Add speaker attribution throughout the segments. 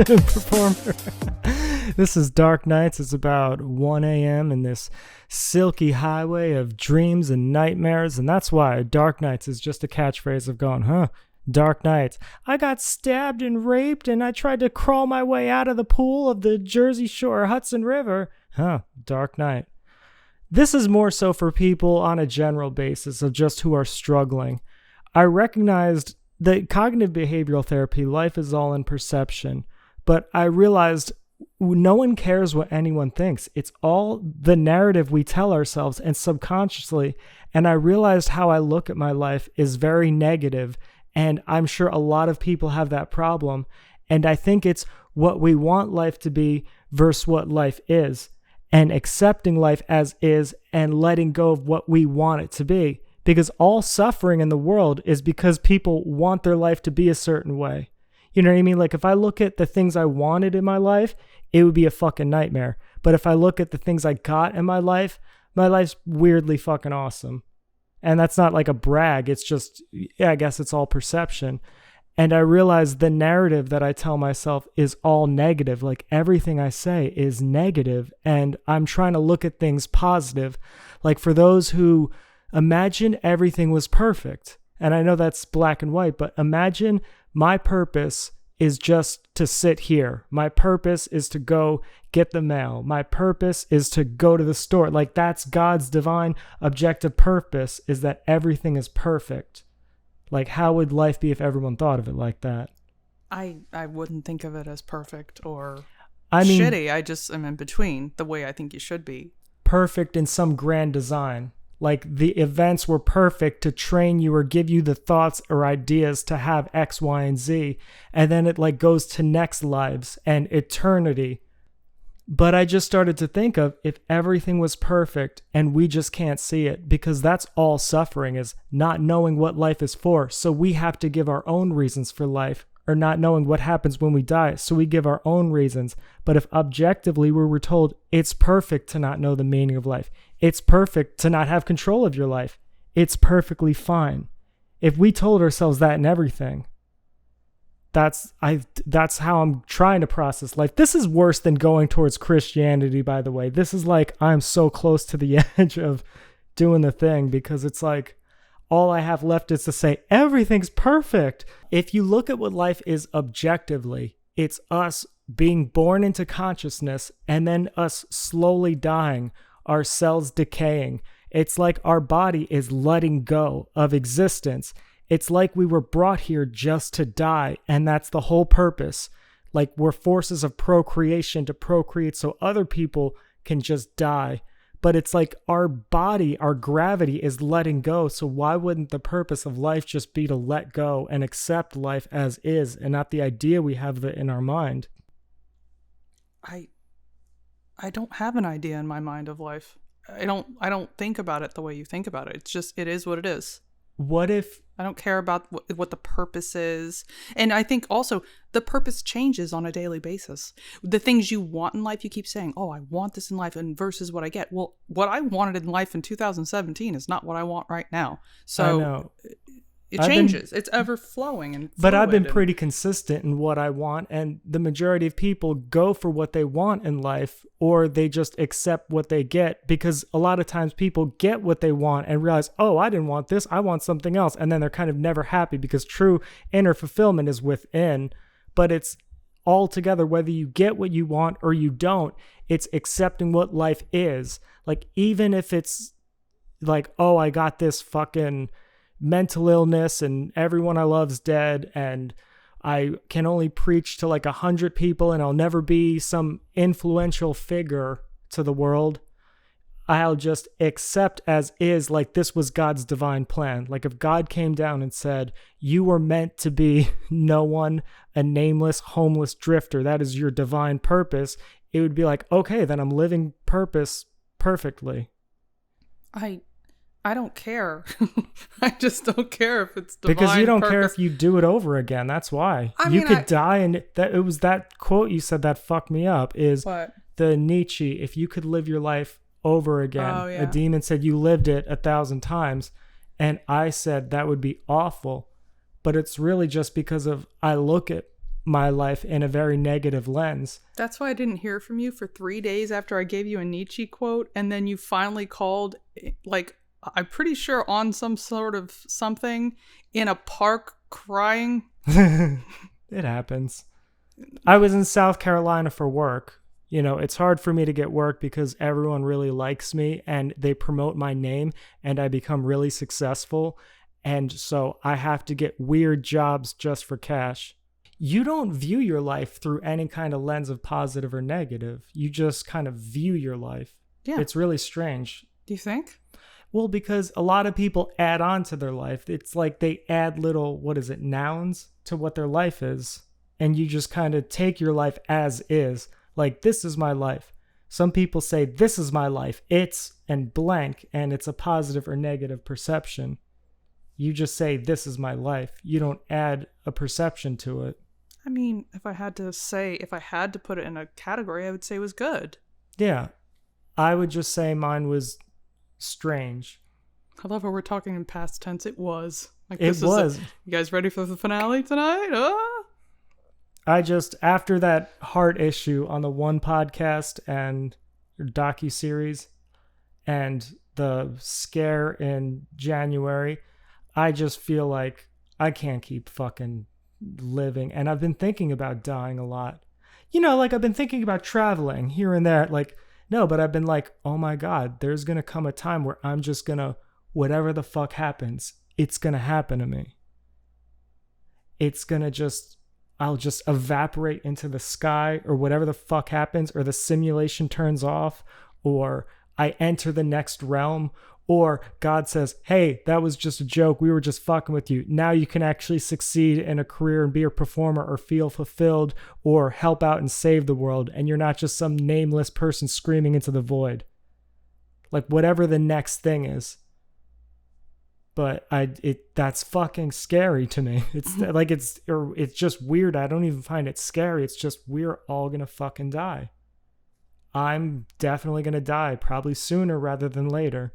Speaker 1: Performer. This is Dark Nights. It's about 1 a.m. in this silky highway of dreams and nightmares, and that's why Dark Nights is just a catchphrase of going, Dark Nights. I got stabbed and raped, and I tried to crawl my way out of the pool of the Jersey Shore Hudson River. Dark Night. This is more so for people on a general basis of just who are struggling. I recognized that cognitive behavioral therapy, life is all in perception, but I realized no one cares what anyone thinks. It's all the narrative we tell ourselves and subconsciously. And I realized how I look at my life is very negative, and I'm sure a lot of people have that problem. And I think it's what we want life to be versus what life is, and accepting life as is and letting go of what we want it to be. Because all suffering in the world is because people want their life to be a certain way. You know what I mean? Like if I look at the things I wanted in my life, it would be a fucking nightmare. But if I look at the things I got in my life's weirdly fucking awesome. And that's not like a brag. It's just, I guess it's all perception. And I realize the narrative that I tell myself is all negative. Like everything I say is negative. And I'm trying to look at things positive. Like for those who imagine everything was perfect. And I know that's black and white, but imagine my purpose is just to sit here. My purpose is to go get the mail. My purpose is to go to the store. Like that's God's divine objective purpose, is that everything is perfect. Like how would life be if everyone thought of it like that?
Speaker 2: I wouldn't think of it as perfect or
Speaker 1: shitty.
Speaker 2: I just am in between the way I think you should be.
Speaker 1: Perfect in some grand design. Like the events were perfect to train you or give you the thoughts or ideas to have X, Y, and Z. And then it like goes to next lives and eternity. But I just started to think of if everything was perfect and we just can't see it, because that's all suffering is, not knowing what life is for. So we have to give our own reasons for life, or not knowing what happens when we die. So we give our own reasons. But if objectively we were told it's perfect to not know the meaning of life, it's perfect to not have control of your life, it's perfectly fine. If we told ourselves that in everything, that's how I'm trying to process life. This is worse than going towards Christianity, by the way. This is like I'm so close to the edge of doing the thing, because it's like all I have left is to say everything's perfect. If you look at what life is objectively, it's us being born into consciousness and then us slowly dying, our cells decaying. It's like our body is letting go of existence. It's like we were brought here just to die, and that's the whole purpose. Like we're forces of procreation to procreate so other people can just die. But it's like our body, our gravity is letting go. So why wouldn't the purpose of life just be to let go and accept life as is, and not the idea we have of it in our mind?
Speaker 2: I don't have an idea in my mind of life. I don't think about it the way you think about it. It's just, it is what it is.
Speaker 1: What if
Speaker 2: I don't care about what the purpose is? And I think also the purpose changes on a daily basis. The things you want in life, you keep saying, oh, I want this in life, and versus what I get. Well, what I wanted in life in 2017 is not what I want right now. So it changes. It's ever flowing and
Speaker 1: but I've been pretty consistent in what I want, and the majority of people go for what they want in life, or they just accept what they get, because a lot of times people get what they want and realize, oh, I didn't want this, I want something else, and then they're kind of never happy, because true inner fulfillment is within. But it's all together, whether you get what you want or you don't, it's accepting what life is. Like even if it's like, oh, I got this fucking mental illness and everyone I love's dead and I can only preach to like 100 people and I'll never be some influential figure to the world, I'll just accept as is, like this was God's divine plan. Like if God came down and said, you were meant to be no one, a nameless, homeless drifter, that is your divine purpose, it would be like, okay, then I'm living purpose perfectly.
Speaker 2: I I don't care. I just don't care if it's divine
Speaker 1: Because you don't care
Speaker 2: purpose.
Speaker 1: if you do it over again. That's why. You could die, and it was that quote you said that fucked me up, is
Speaker 2: What?
Speaker 1: the Nietzsche, if you could live your life over again.
Speaker 2: Oh, yeah.
Speaker 1: A demon said you lived it 1,000 times. And I said that would be awful. But it's really just because of I look at my life in a very negative lens.
Speaker 2: That's why I didn't hear from you for 3 days after I gave you a Nietzsche quote. And then you finally called, like, I'm pretty sure on some sort of something in a park crying.
Speaker 1: It happens. I was in South Carolina for work. You know, it's hard for me to get work because everyone really likes me and they promote my name and I become really successful. And so I have to get weird jobs just for cash. You don't view your life through any kind of lens of positive or negative. You just kind of view your life.
Speaker 2: Yeah.
Speaker 1: It's really strange.
Speaker 2: Do you think?
Speaker 1: Well, because a lot of people add on to their life. It's like they add little, nouns to what their life is. And you just kind of take your life as is. Like, this is my life. Some people say, this is my life. It's and blank, and it's a positive or negative perception. You just say, this is my life. You don't add a perception to it.
Speaker 2: I mean, if I had to put it in a category, I would say it was good.
Speaker 1: Yeah. I would just say mine was strange.
Speaker 2: I love how we're talking in past tense. It was. Like,
Speaker 1: It was.
Speaker 2: You guys ready for the finale tonight?
Speaker 1: After that heart issue on the one podcast and docuseries and the scare in January, I just feel like I can't keep fucking living. And I've been thinking about dying a lot. You know, like I've been thinking about traveling here and there. Like, no, but I've been like, oh my God, there's going to come a time where I'm just going to, whatever the fuck happens, it's going to happen to me. It's going to I'll just evaporate into the sky or whatever the fuck happens, or the simulation turns off, or I enter the next realm, or God says, hey, that was just a joke. We were just fucking with you. Now you can actually succeed in a career and be a performer or feel fulfilled or help out and save the world. And you're not just some nameless person screaming into the void. Like whatever the next thing is. But that's fucking scary to me. It's like, it's just weird. I don't even find it scary. It's just, we're all going to fucking die. I'm definitely going to die, probably sooner rather than later,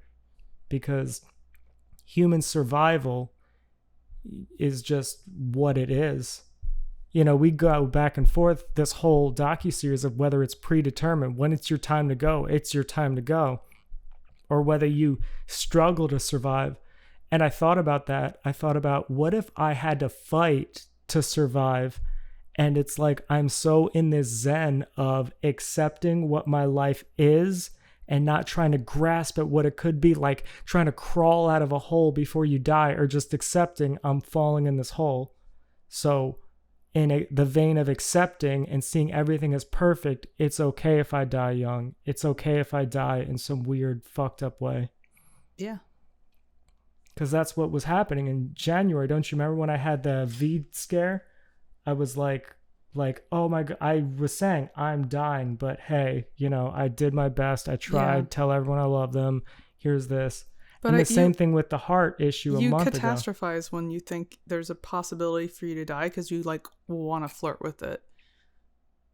Speaker 1: because human survival is just what it is. You know, we go back and forth this whole docuseries of whether it's predetermined. When it's your time to go, it's your time to go. Or whether you struggle to survive. And I thought about that. I thought about, what if I had to fight to survive? And it's like, I'm so in this zen of accepting what my life is and not trying to grasp at what it could be, like trying to crawl out of a hole before you die, or just accepting I'm falling in this hole. So in the vein of accepting and seeing everything as perfect, it's okay if I die young. It's okay if I die in some weird, fucked up way.
Speaker 2: Yeah.
Speaker 1: Because that's what was happening in January. Don't you remember when I had the V scare? I was like, oh my God, I was saying I'm dying, but hey, you know, I did my best. I tried, tell everyone I love them. Here's this. But and the same thing with the heart issue a month ago.
Speaker 2: You catastrophize when you think there's a possibility for you to die because you like want to flirt with it.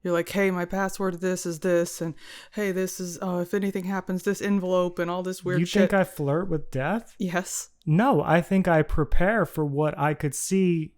Speaker 2: You're like, hey, my password to this is this, and hey, this is, if anything happens, this envelope and all this weird shit.
Speaker 1: You think I flirt with death?
Speaker 2: Yes.
Speaker 1: No, I think I prepare for what I could see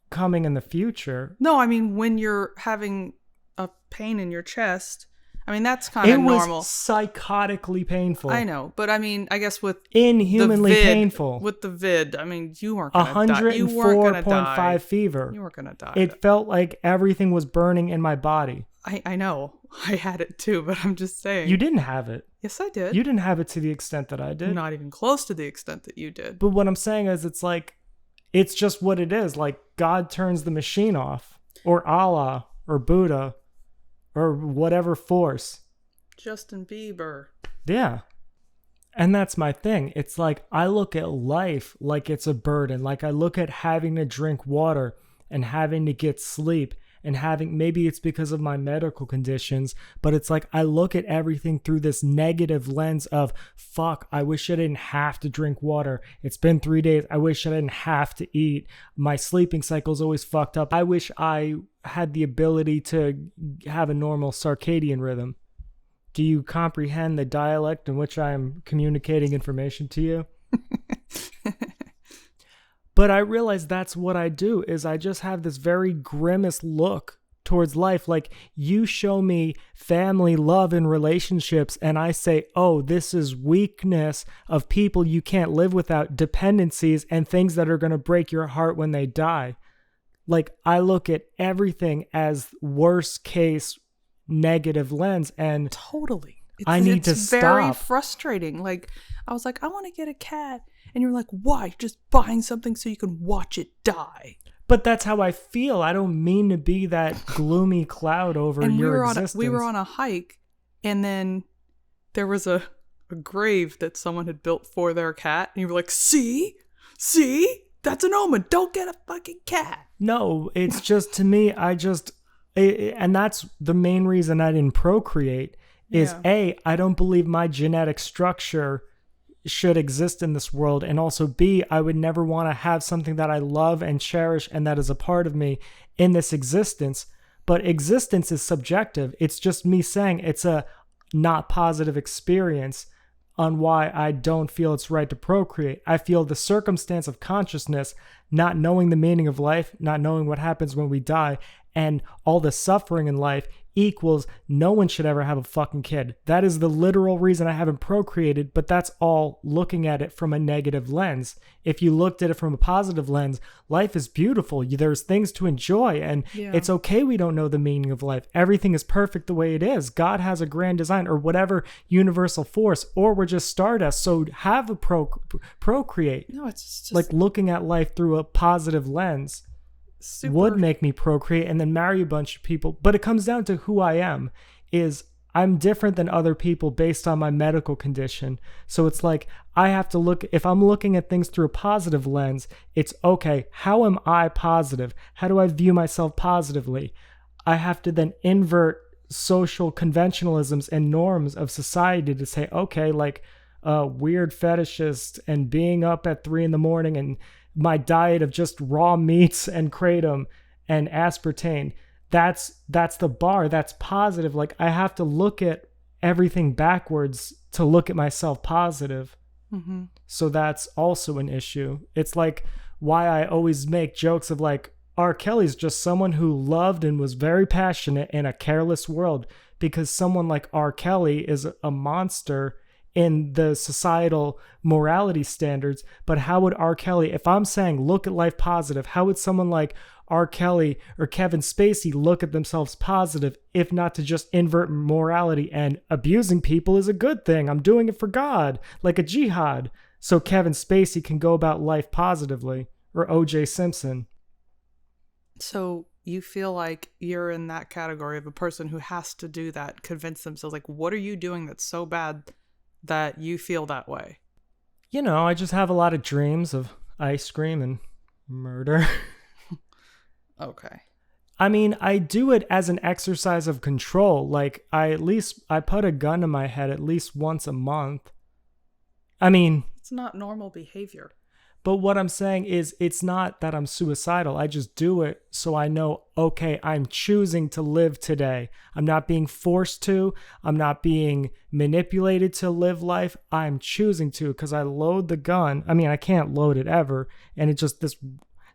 Speaker 1: coming in the future.
Speaker 2: No, I mean, when you're having a pain in your chest, I mean, that's kind of normal.
Speaker 1: It was psychotically painful.
Speaker 2: I know, but I mean, I guess with
Speaker 1: inhumanly painful.
Speaker 2: With the vid, I mean, you weren't going to die.
Speaker 1: 104.5 fever.
Speaker 2: You weren't going to die.
Speaker 1: It felt like everything was burning in my body.
Speaker 2: I know. I had it too, but I'm just saying.
Speaker 1: You didn't have it.
Speaker 2: Yes, I did.
Speaker 1: You didn't have it to the extent that I did.
Speaker 2: Not even close to the extent that you did.
Speaker 1: But what I'm saying is, it's like, it's just what it is. Like, God turns the machine off, or Allah, or Buddha, or whatever force.
Speaker 2: Justin Bieber.
Speaker 1: Yeah. And that's my thing. It's like, I look at life like it's a burden. Like, I look at having to drink water and having to get sleep and having, maybe it's because of my medical conditions, but it's like I look at everything through this negative lens of, fuck, I wish I didn't have to drink water. It's been 3 days. I wish I didn't have to eat. My sleeping cycle's always fucked up. I wish I had the ability to have a normal circadian rhythm. Do you comprehend the dialect in which I am communicating information to you? But I realize that's what I do, is I just have this very grimace look towards life. Like, you show me family, love, and relationships, and I say, oh, this is weakness of people you can't live without, dependencies, and things that are going to break your heart when they die. Like, I look at everything as worst case negative lens, and
Speaker 2: Totally.
Speaker 1: I need to stop.
Speaker 2: It's very frustrating. Like, I was like, I want to get a cat. And you're like, why? Just buying something so you can watch it die.
Speaker 1: But that's how I feel. I don't mean to be that gloomy cloud over your existence.
Speaker 2: We were on a hike, and then there was a grave that someone had built for their cat. And you were like, see? That's an omen. Don't get a fucking cat.
Speaker 1: No, it's just, to me, and that's the main reason I didn't procreate, is A, I don't believe my genetic structure should exist in this world, and also B, I would never want to have something that I love and cherish and that is a part of me in this existence. But existence is subjective. It's just me saying it's a not positive experience on why I don't feel it's right to procreate. I feel the circumstance of consciousness, not knowing the meaning of life, not knowing what happens when we die, and all the suffering in life equals no one should ever have a fucking kid. That is the literal reason I haven't procreated, but that's all looking at it from a negative lens. If you looked at it from a positive lens, life is beautiful. There's things to enjoy, and it's okay we don't know the meaning of life. Everything is perfect the way it is. God has a grand design, or whatever universal force, or we're just stardust. So have a procreate.
Speaker 2: No, it's just
Speaker 1: like looking at life through a positive lens. Would make me procreate and then marry a bunch of people. But it comes down to who I am. Is I'm different than other people based on my medical condition. So it's like, I have to look, if I'm looking at things through a positive lens, it's okay, how am I positive? How do I view myself positively? I have to then invert social conventionalisms and norms of society to say, okay, like weird fetishist and being up at 3 a.m. and my diet of just raw meats and kratom and aspartame, that's the bar. That's positive. Like, I have to look at everything backwards to look at myself positive.
Speaker 2: Mm-hmm.
Speaker 1: So that's also an issue. It's like why I always make jokes of like, R. Kelly's just someone who loved and was very passionate in a careless world, because someone like R. Kelly is a monster in the societal morality standards. But how would R. Kelly, if I'm saying look at life positive, how would someone like R. Kelly or Kevin Spacey look at themselves positive, if not to just invert morality and abusing people is a good thing? I'm doing it for God, like a jihad. So Kevin Spacey can go about life positively, or O.J. Simpson.
Speaker 2: So you feel like you're in that category of a person who has to do that, convince themselves, like, what are you doing that's so bad that you feel that way?
Speaker 1: You know, I just have a lot of dreams of ice cream and murder.
Speaker 2: Okay.
Speaker 1: I mean, I do it as an exercise of control. Like, I put a gun to my head at least once a month. I mean,
Speaker 2: it's not normal behavior.
Speaker 1: But what I'm saying is, it's not that I'm suicidal. I just do it so I know, okay, I'm choosing to live today. I'm not being forced to. I'm not being manipulated to live life. I'm choosing to, because I load the gun. I mean, I can't load it ever. And it's just this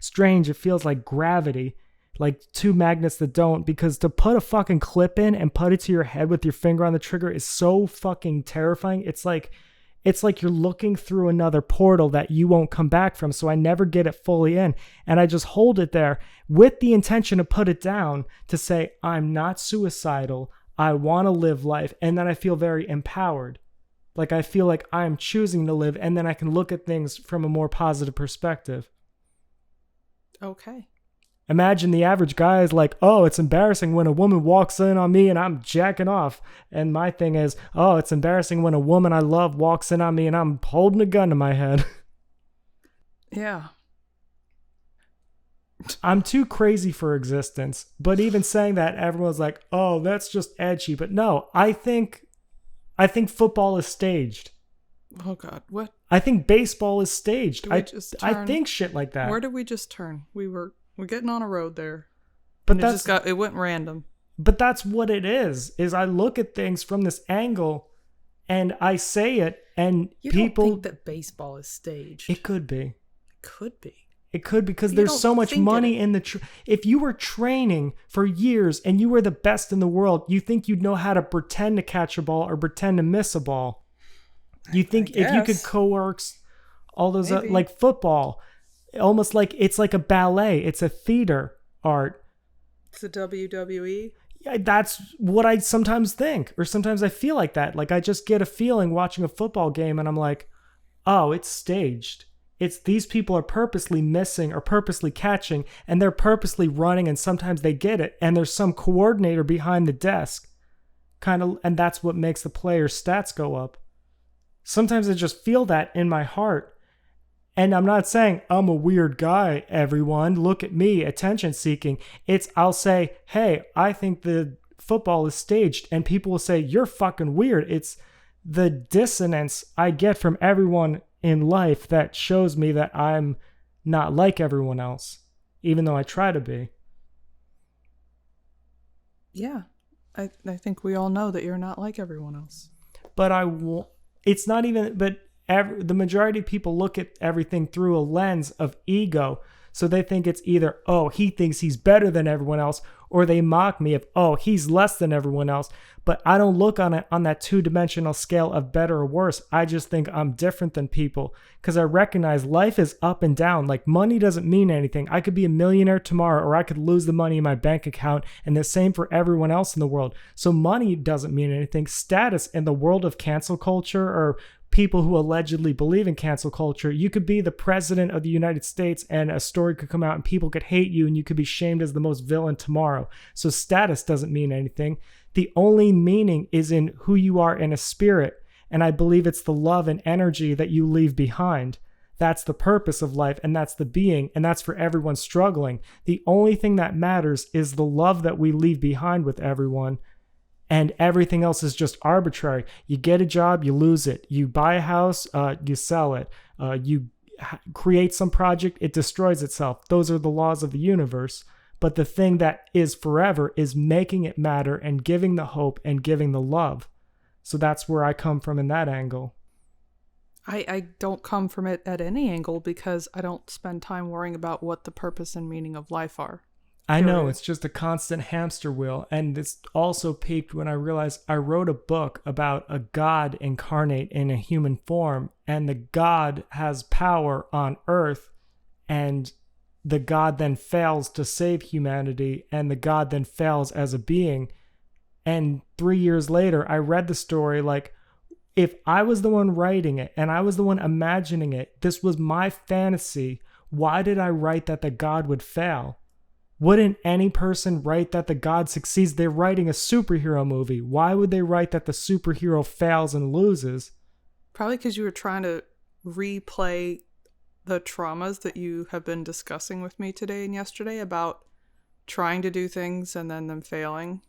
Speaker 1: strange, it feels like gravity, like two magnets that don't, because to put a fucking clip in and put it to your head with your finger on the trigger is so fucking terrifying. It's like you're looking through another portal that you won't come back from. So I never get it fully in. And I just hold it there with the intention to put it down, to say, I'm not suicidal. I want to live life. And then I feel very empowered. Like, I feel like I'm choosing to live. And then I can look at things from a more positive perspective.
Speaker 2: Okay.
Speaker 1: Imagine the average guy is like, oh, it's embarrassing when a woman walks in on me and I'm jacking off. And my thing is, oh, it's embarrassing when a woman I love walks in on me and I'm holding a gun to my head.
Speaker 2: Yeah.
Speaker 1: I'm too crazy for existence. But even saying that, everyone's like, oh, that's just edgy. But no, I think football is staged.
Speaker 2: Oh God, what?
Speaker 1: I think baseball is staged.
Speaker 2: Did we just
Speaker 1: I
Speaker 2: turn-
Speaker 1: think shit like that.
Speaker 2: Where did we just turn? We're getting on a road there.
Speaker 1: But
Speaker 2: And it went random.
Speaker 1: But that's what it is I look at things from this angle and I say it, and
Speaker 2: You
Speaker 1: people
Speaker 2: don't think that baseball is staged?
Speaker 1: It could be.
Speaker 2: It could be.
Speaker 1: It could, because
Speaker 2: You
Speaker 1: there's
Speaker 2: don't
Speaker 1: so much
Speaker 2: think
Speaker 1: money
Speaker 2: it.
Speaker 1: in the if you were training for years and you were the best in the world, you think you'd know how to pretend to catch a ball or pretend to miss a ball. You think if you could
Speaker 2: guess.
Speaker 1: coerce all those
Speaker 2: Maybe.
Speaker 1: like football, almost like it's like a ballet, it's a theater art.
Speaker 2: It's the WWE.
Speaker 1: Yeah, that's what I sometimes think, or sometimes I feel like that. Like I just get a feeling watching a football game and I'm like, oh, it's staged. It's these people are purposely missing or purposely catching, and they're purposely running, and sometimes they get it, and there's some coordinator behind the desk, and that's what makes the player's stats go up. Sometimes I just feel that in my heart. And I'm not saying I'm a weird guy, everyone. Look at me, attention seeking. I'll say, hey, I think the football is staged, and people will say, you're fucking weird. It's the dissonance I get from everyone in life that shows me that I'm not like everyone else, even though I try to be.
Speaker 2: Yeah, I think we all know that you're not like everyone else.
Speaker 1: But it's not even, but the majority of people look at everything through a lens of ego. So they think it's either, oh, he thinks he's better than everyone else, or they mock me of, oh, he's less than everyone else. But I don't look on it on that two-dimensional scale of better or worse. I just think I'm different than people, because I recognize life is up and down. Like, money doesn't mean anything. I could be a millionaire tomorrow, or I could lose the money in my bank account, and the same for everyone else in the world. So money doesn't mean anything. Status in the world of cancel culture, or people who allegedly believe in cancel culture, you could be the president of the United States and a story could come out and people could hate you and you could be shamed as the most villain tomorrow. So status doesn't mean anything. The only meaning is in who you are in a spirit. And I believe it's the love and energy that you leave behind. That's the purpose of life, and that's the being, and that's for everyone struggling. The only thing that matters is the love that we leave behind with everyone. And everything else is just arbitrary. You get a job, you lose it. You buy a house, you sell it. You create some project, it destroys itself. Those are the laws of the universe. But the thing that is forever is making it matter and giving the hope and giving the love. So that's where I come from in that angle.
Speaker 2: I don't come from it at any angle because I don't spend time worrying about what the purpose and meaning of life are.
Speaker 1: I know, it's just a constant hamster wheel. And this also peaked when I realized I wrote a book about a God incarnate in a human form, and the God has power on earth, and the God then fails to save humanity, and the God then fails as a being. And 3 years later, I read the story like, if I was the one writing it and I was the one imagining it, this was my fantasy, why did I write that the God would fail? Wouldn't any person write that the God succeeds? They're writing a superhero movie. Why would they write that the superhero fails and loses?
Speaker 2: Probably because you were trying to replay the traumas that you have been discussing with me today and yesterday about trying to do things and then them failing.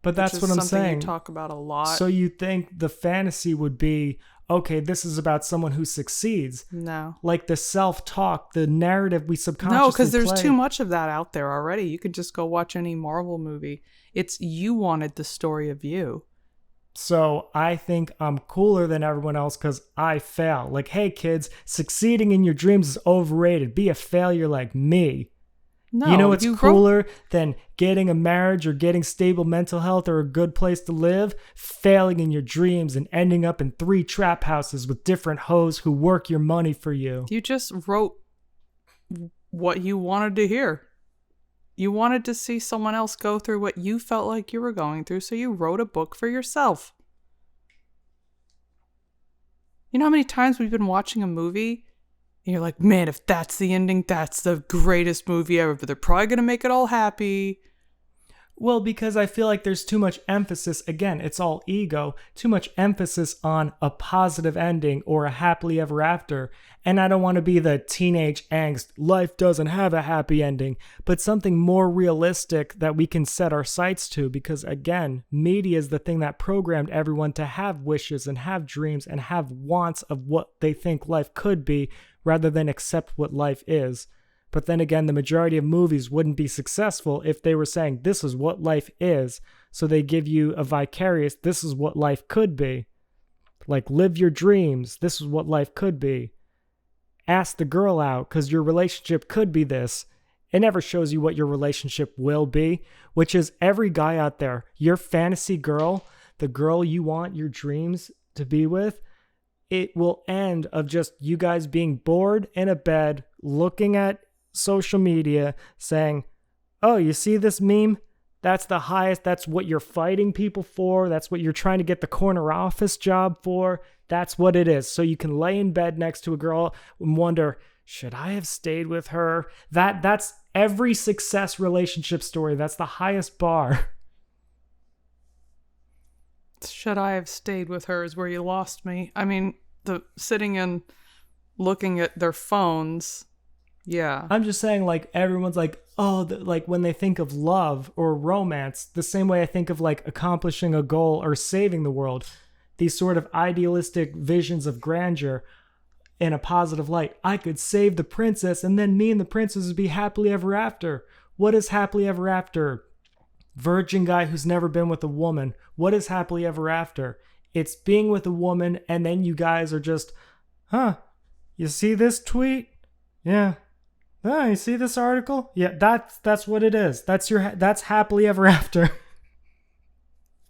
Speaker 1: But that's what I'm saying.
Speaker 2: Something you talk about a lot.
Speaker 1: So you think the fantasy would be, okay, this is about someone who succeeds.
Speaker 2: No.
Speaker 1: Like the self-talk, the narrative we subconsciously
Speaker 2: No, because there's
Speaker 1: play.
Speaker 2: too much of that out there already. You could just go watch any Marvel movie. It's you wanted the story of you.
Speaker 1: So I think I'm cooler than everyone else because I fail. Like, hey kids, succeeding in your dreams is overrated. Be a failure like me.
Speaker 2: No,
Speaker 1: you know what's cooler than getting a marriage or getting stable mental health or a good place to live? Failing in your dreams and ending up in 3 trap houses with different hoes who work your money for you.
Speaker 2: You just wrote what you wanted to hear. You wanted to see someone else go through what you felt like you were going through, so you wrote a book for yourself. You know how many times we've been watching a movie and you're like, man, if that's the ending, that's the greatest movie ever, but they're probably going to make it all happy.
Speaker 1: Well, because I feel like there's too much emphasis, again, it's all ego, too much emphasis on a positive ending or a happily ever after. And I don't want to be the teenage angst, life doesn't have a happy ending, but something more realistic that we can set our sights to, because again, media is the thing that programmed everyone to have wishes and have dreams and have wants of what they think life could be rather than accept what life is. But then again, the majority of movies wouldn't be successful if they were saying this is what life is. So they give you a vicarious, this is what life could be. Like, live your dreams, this is what life could be. Ask the girl out because your relationship could be this. It never shows you what your relationship will be, which is every guy out there, your fantasy girl, the girl you want your dreams to be with, it will end of just you guys being bored in a bed, looking at social media saying, oh, you see this meme? That's the highest. That's what you're fighting people for. That's what you're trying to get the corner office job for. That's what it is. So you can lay in bed next to a girl and wonder, should I have stayed with her? That's every success relationship story. That's the highest bar.
Speaker 2: Should I have stayed with her is where you lost me. I mean, the sitting and looking at their phones. Yeah.
Speaker 1: I'm just saying, like, everyone's like, oh, like when they think of love or romance, the same way I think of like accomplishing a goal or saving the world, these sort of idealistic visions of grandeur in a positive light. I could save the princess and then me and the princess would be happily ever after. What is happily ever after? Virgin guy who's never been with a woman. What is happily ever after? It's being with a woman and then you guys are just, you see this tweet? Yeah. Oh, you see this article? Yeah, that's what it is. That's happily ever after.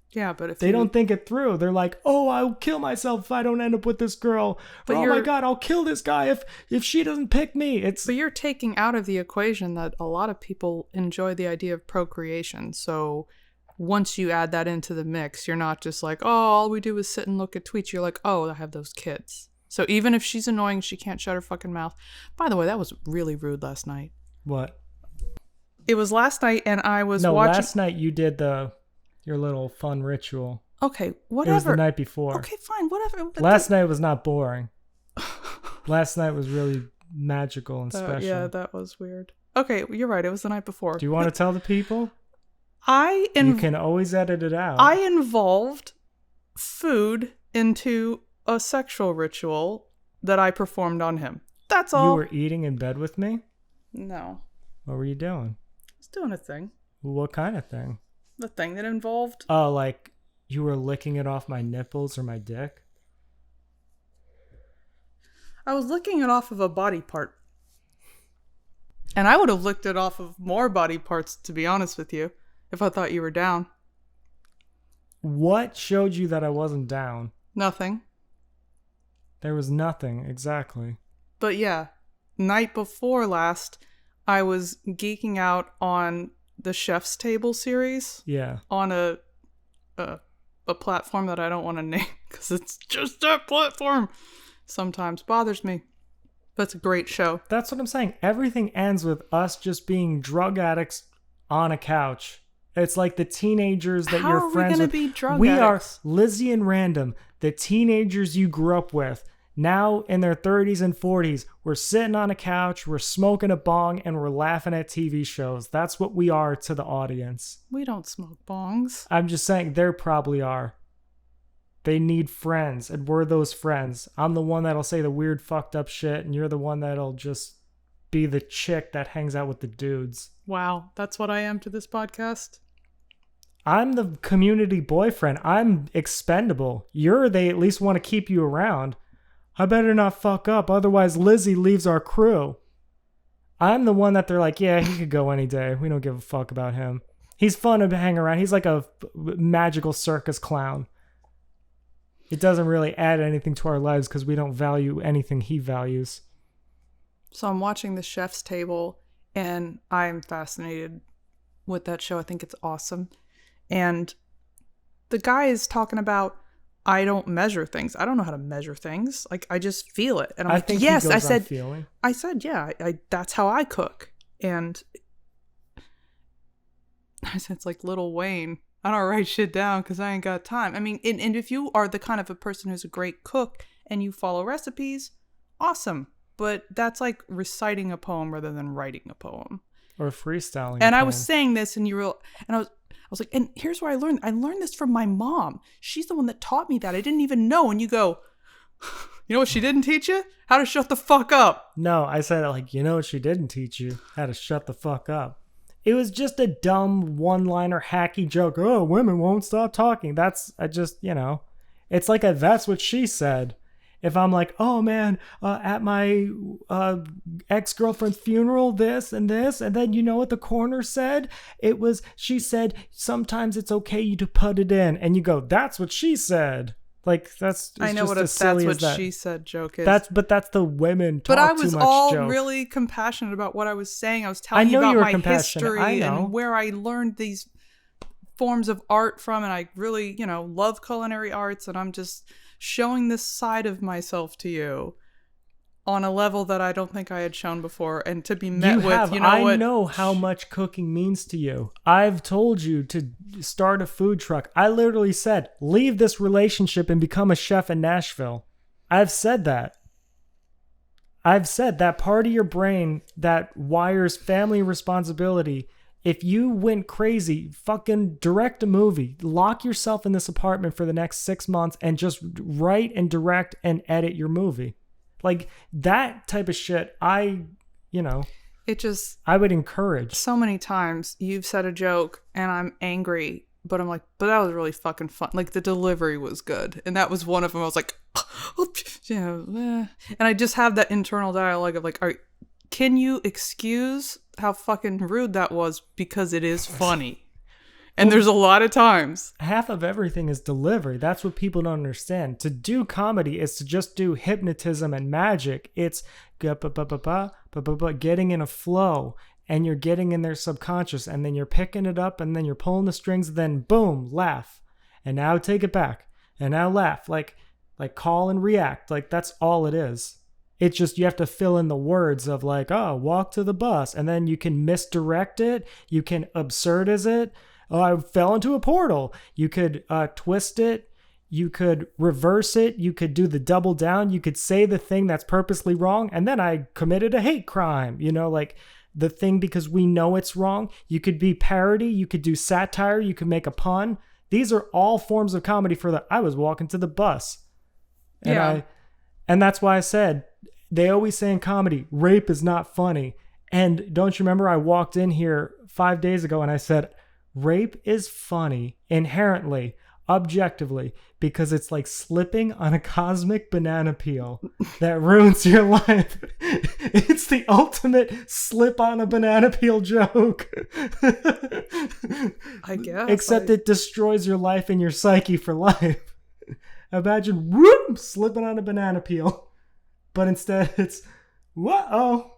Speaker 2: Yeah, but if
Speaker 1: they don't think it through, they're like, "Oh, I'll kill myself if I don't end up with this girl." But oh my god, I'll kill this guy if she doesn't pick me.
Speaker 2: But you're taking out of the equation that a lot of people enjoy the idea of procreation. So once you add that into the mix, you're not just like, "Oh, all we do is sit and look at tweets." You're like, "Oh, I have those kids." So even if she's annoying, she can't shut her fucking mouth. By the way, that was really rude last night.
Speaker 1: What?
Speaker 2: It was last night, and I was watching.
Speaker 1: No, last night you did your little fun ritual.
Speaker 2: Okay, whatever.
Speaker 1: It was the night before.
Speaker 2: Okay, fine, whatever.
Speaker 1: Last night was not boring. Last night was really magical and special.
Speaker 2: Yeah, that was weird. Okay, you're right. It was the night before.
Speaker 1: Do you want to tell the people?
Speaker 2: You
Speaker 1: can always edit it out.
Speaker 2: I involved food into a sexual ritual that I performed on him. That's all.
Speaker 1: You were eating in bed with me?
Speaker 2: No.
Speaker 1: What were you doing?
Speaker 2: I was doing a thing.
Speaker 1: What kind of thing?
Speaker 2: The thing that involved...
Speaker 1: Oh, like you were licking it off my nipples or my dick?
Speaker 2: I was licking it off of a body part. And I would have licked it off of more body parts, to be honest with you, if I thought you were down.
Speaker 1: What showed you that I wasn't down?
Speaker 2: Nothing.
Speaker 1: There was nothing, exactly.
Speaker 2: But yeah, night before last, I was geeking out on the Chef's Table series.
Speaker 1: Yeah.
Speaker 2: On a platform that I don't want to name because it's just that platform. Sometimes bothers me. But it's a great show.
Speaker 1: That's what I'm saying. Everything ends with us just being drug addicts on a couch. It's like the teenagers that you're friends with. How are we going to
Speaker 2: be drug
Speaker 1: addicts? We are Lizzie and Random, the teenagers you grew up with. Now in their 30s and 40s, we're sitting on a couch, we're smoking a bong, and we're laughing at TV shows. That's what we are to the audience.
Speaker 2: We don't smoke bongs.
Speaker 1: I'm just saying they probably are. They need friends, and we're those friends. I'm the one that'll say the weird fucked up shit, and you're the one that'll just be the chick that hangs out with the dudes.
Speaker 2: Wow, that's what I am to this podcast?
Speaker 1: I'm the community boyfriend. I'm expendable. They at least want to keep you around. I better not fuck up, otherwise Lizzie leaves our crew. I'm the one that they're like, yeah, he could go any day. We don't give a fuck about him. He's fun to hang around. He's like a magical circus clown. It doesn't really add anything to our lives because we don't value anything he values.
Speaker 2: So I'm watching The Chef's Table, and I'm fascinated with that show. I think it's awesome. And the guy is talking about, I don't measure things. I don't know how to measure things. Like, I just feel it. And I'm like, yes, I said, yeah, that's how I cook. And It's like Lil Wayne. I don't write shit down because I ain't got time. I mean, and if you are the kind of a person who's a great cook and you follow recipes, awesome. But that's like reciting a poem rather than writing a poem.
Speaker 1: Or freestyling.
Speaker 2: And I was saying this, and I was like, and here's where I learned. I learned this from my mom. She's the one that taught me that. I didn't even know. And you go, you know what she didn't teach you? How to shut the fuck up.
Speaker 1: No, I said, like, you know what she didn't teach you? How to shut the fuck up. It was just a dumb one-liner hacky joke. Oh, women won't stop talking. That's, it's like that's what she said. If I'm like, oh man, at my ex-girlfriend's funeral, this, and then you know what the coroner said? She said, sometimes it's okay to put it in. And you go, that's what she said. Like, I know what a
Speaker 2: that's what she said joke is.
Speaker 1: That's the women talk too much joke. But
Speaker 2: I was all really compassionate about what I was saying. I was telling you about my history and where I learned these forms of art from. And I really, love culinary arts. And I'm just showing this side of myself to you on a level that I don't think I had shown before. And to be met with,
Speaker 1: I know how much cooking means to you. I've told you to start a food truck. I literally said, leave this relationship and become a chef in Nashville. I've said that. I've said that part of your brain that wires family responsibility. If you went crazy, fucking direct a movie. Lock yourself in this apartment for the next 6 months and just write and direct and edit your movie. Like, that type of shit, I would encourage.
Speaker 2: So many times you've said a joke and I'm angry, but I'm like, but that was really fucking fun. Like, the delivery was good. And that was one of them. I was like, and I just have that internal dialogue of like, all right, can you excuse how fucking rude that was because it is funny? And there's a lot of times.
Speaker 1: Half of everything is delivery. That's what people don't understand. To do comedy is to just do hypnotism and magic. It's getting in a flow, and you're getting in their subconscious, and then you're picking it up, and then you're pulling the strings, then boom, laugh. And now take it back. And now laugh. Like call and react. Like, that's all it is. It's just you have to fill in the words of like, oh, walk to the bus. And then you can misdirect it. You can absurdize it. Oh, I fell into a portal. You could twist it. You could reverse it. You could do the double down. You could say the thing that's purposely wrong. And then I committed a hate crime, like the thing because we know it's wrong. You could be parody. You could do satire. You could make a pun. These are all forms of comedy I was walking to the bus. And and that's why I said, they always say in comedy, rape is not funny. And don't you remember I walked in here 5 days ago and I said, rape is funny inherently, objectively, because it's like slipping on a cosmic banana peel that ruins your life. It's the ultimate slip on a banana peel joke.
Speaker 2: I guess.
Speaker 1: Except it destroys your life and your psyche for life. Imagine, whoop, slipping on a banana peel. But instead it's, whoa.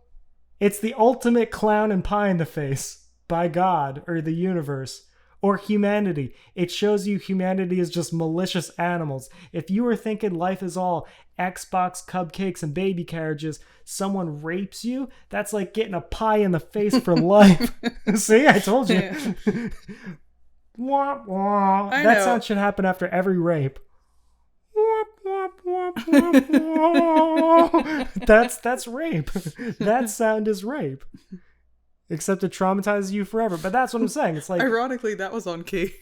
Speaker 1: It's the ultimate clown and pie in the face. By God or the universe or humanity. It shows you humanity is just malicious animals. If you were thinking life is all Xbox, cupcakes, and baby carriages, someone rapes you, that's like getting a pie in the face for life. See, I told you.
Speaker 2: Yeah.
Speaker 1: Wah, wah. That sound should happen after every rape. That's rape. That sound is rape. Except it traumatizes you forever. But that's what I'm saying. It's like,
Speaker 2: ironically, that was on key.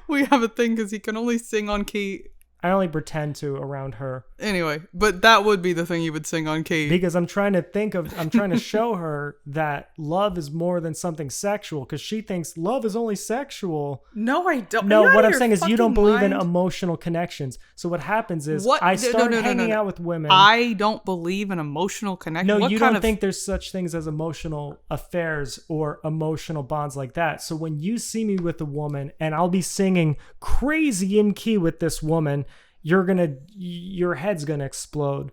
Speaker 2: We have a thing because he can only sing on key.
Speaker 1: I only pretend to around her.
Speaker 2: Anyway, but that would be the thing you would sing on key.
Speaker 1: Because I'm trying to show her that love is more than something sexual, because she thinks love is only sexual.
Speaker 2: No, I don't.
Speaker 1: No, what I'm saying is you don't believe in emotional connections. So what happens is I start hanging out with women.
Speaker 2: I don't believe in emotional connections.
Speaker 1: No, you don't think there's such things as emotional affairs or emotional bonds like that. So when you see me with a woman and I'll be singing crazy in key with this woman, your head's gonna explode.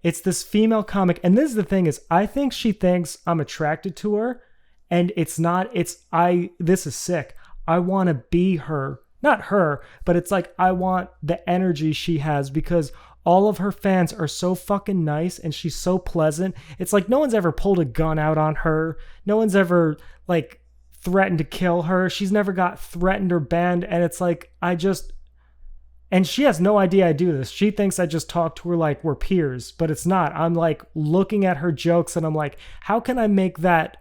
Speaker 1: It's this female comic, and this is the thing is, I think she thinks I'm attracted to her, and it's not. This is sick. I want to be her, not her, but it's like I want the energy she has, because All of her fans are so fucking nice and she's so pleasant. It's like no one's ever pulled a gun out on her. No one's ever like threatened to kill her. She's never got threatened or banned. And it's like, and she has no idea I do this. She thinks I just talk to her like we're peers, but it's not. I'm like looking at her jokes and I'm like, how can I make that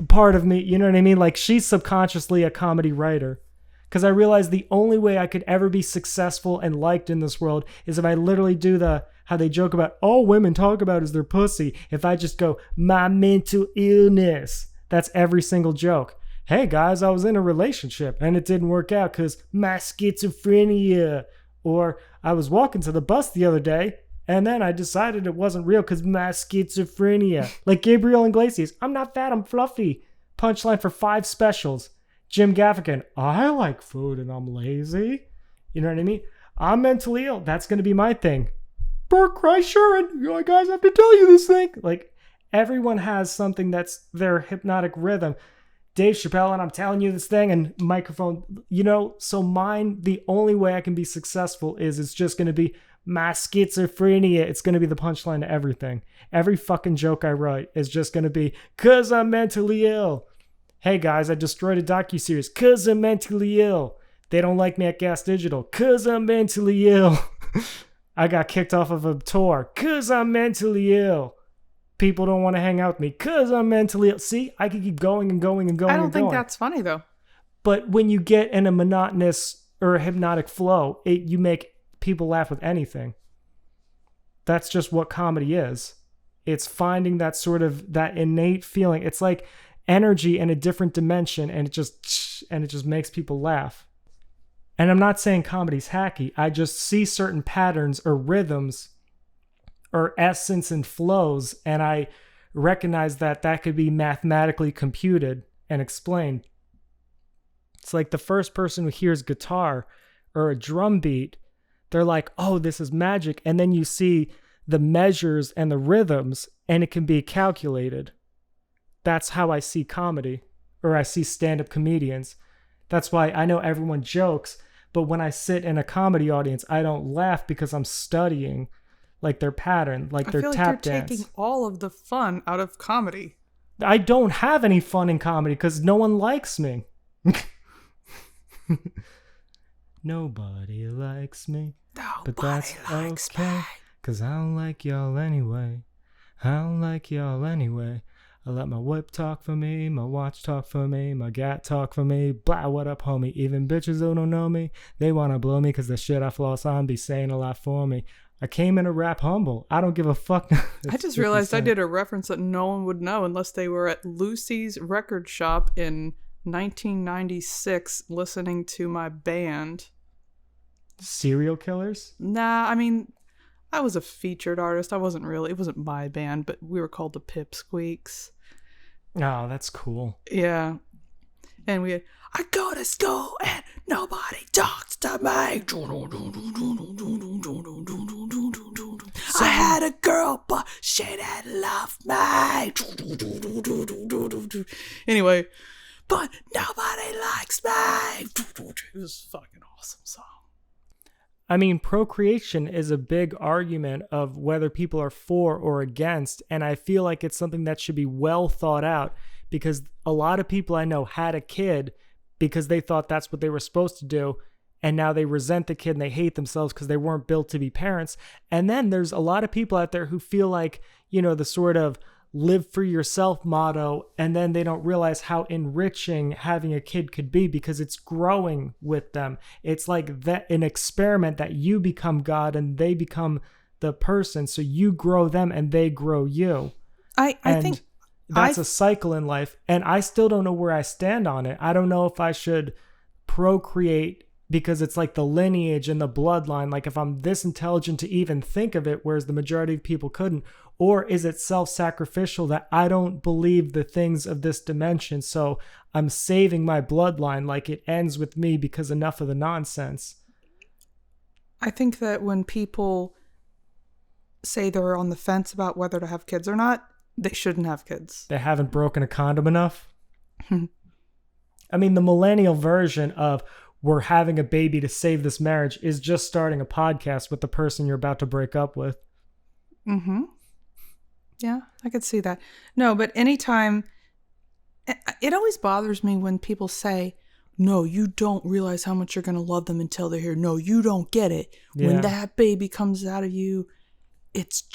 Speaker 1: part of me? You know what I mean? Like she's subconsciously a comedy writer. Because I realized the only way I could ever be successful and liked in this world is if I literally do how they joke about all women talk about is their pussy. If I just go, my mental illness. That's every single joke. Hey guys, I was in a relationship and it didn't work out because my schizophrenia. Or I was walking to the bus the other day and then I decided it wasn't real because my schizophrenia. Like Gabriel Iglesias, I'm not fat, I'm fluffy. Punchline for 5 specials. Jim Gaffigan, I like food and I'm lazy. You know what I mean? I'm mentally ill. That's going to be my thing. Bert Kreischer and you guys have to tell you this thing. Like everyone has something that's their hypnotic rhythm. Dave Chappelle and I'm telling you this thing and microphone, so mine, the only way I can be successful is it's just going to be my schizophrenia. It's going to be the punchline to everything. Every fucking joke I write is just going to be, cause I'm mentally ill. Hey guys, I destroyed a docuseries cause I'm mentally ill. They don't like me at Gas Digital cause I'm mentally ill. I got kicked off of a tour cause I'm mentally ill. People don't want to hang out with me cause I'm mentally ill. See, I could keep going and going and going.
Speaker 2: I don't think that's funny though.
Speaker 1: But when you get in a monotonous or a hypnotic flow, you make people laugh with anything. That's just what comedy is. It's finding that sort of that innate feeling. It's like energy in a different dimension and it just makes people laugh. And I'm not saying comedy's hacky. I just see certain patterns or rhythms or essence and flows and I recognize that could be mathematically computed and explained. It's like the first person who hears guitar or a drum beat, they're like, oh, this is magic. And then you see the measures and the rhythms and it can be calculated. That's how I see comedy, or I see stand-up comedians. That's why I know everyone jokes, but when I sit in a comedy audience, I don't laugh because I'm studying like their pattern, like their tap dance. I feel like you're
Speaker 2: taking all of the fun out of comedy.
Speaker 1: I don't have any fun in comedy because no one likes me. Nobody likes me, but that's okay, because I don't like y'all anyway. I don't like y'all anyway. I let my whip talk for me, my watch talk for me, my gat talk for me. Blah, what up, homie? Even bitches who don't know me, they want to blow me because the shit I floss on be saying a lot for me. I came in to rap humble. I don't give a fuck.
Speaker 2: I just realized I did a reference that no one would know unless they were at Lucy's record shop in 1996 listening to my band.
Speaker 1: Serial Killers?
Speaker 2: Nah, I mean, I was a featured artist. It wasn't my band, but we were called the Pipsqueaks.
Speaker 1: Oh, that's cool.
Speaker 2: Yeah. And we had, I go to school and nobody talks to me. I had a girl, but she didn't love me. Anyway, but nobody likes me. It was a fucking awesome song.
Speaker 1: I mean, procreation is a big argument of whether people are for or against, and I feel like it's something that should be well thought out because a lot of people I know had a kid because they thought that's what they were supposed to do, and now they resent the kid and they hate themselves because they weren't built to be parents. And then there's a lot of people out there who feel like, the sort of live for yourself motto, and then they don't realize how enriching having a kid could be because it's growing with them. It's like that an experiment that you become God and they become the person, so you grow them and they grow you.
Speaker 2: I think
Speaker 1: that's a cycle in life, and I still don't know where I stand on it. I don't know if I should procreate because it's like the lineage and the bloodline, like if I'm this intelligent to even think of it, whereas the majority of people couldn't. Or is it self-sacrificial that I don't believe the things of this dimension, so I'm saving my bloodline, like it ends with me because enough of the nonsense?
Speaker 2: I think that when people say they're on the fence about whether to have kids or not, they shouldn't have kids.
Speaker 1: They haven't broken a condom enough? I mean, the millennial version of we're having a baby to save this marriage is just starting a podcast with the person you're about to break up with.
Speaker 2: Mm-hmm. Yeah, I could see that. No, but anytime, it always bothers me when people say, no, you don't realize how much you're going to love them until they're here. No, you don't get it. When
Speaker 1: Yeah.
Speaker 2: that baby comes out of you,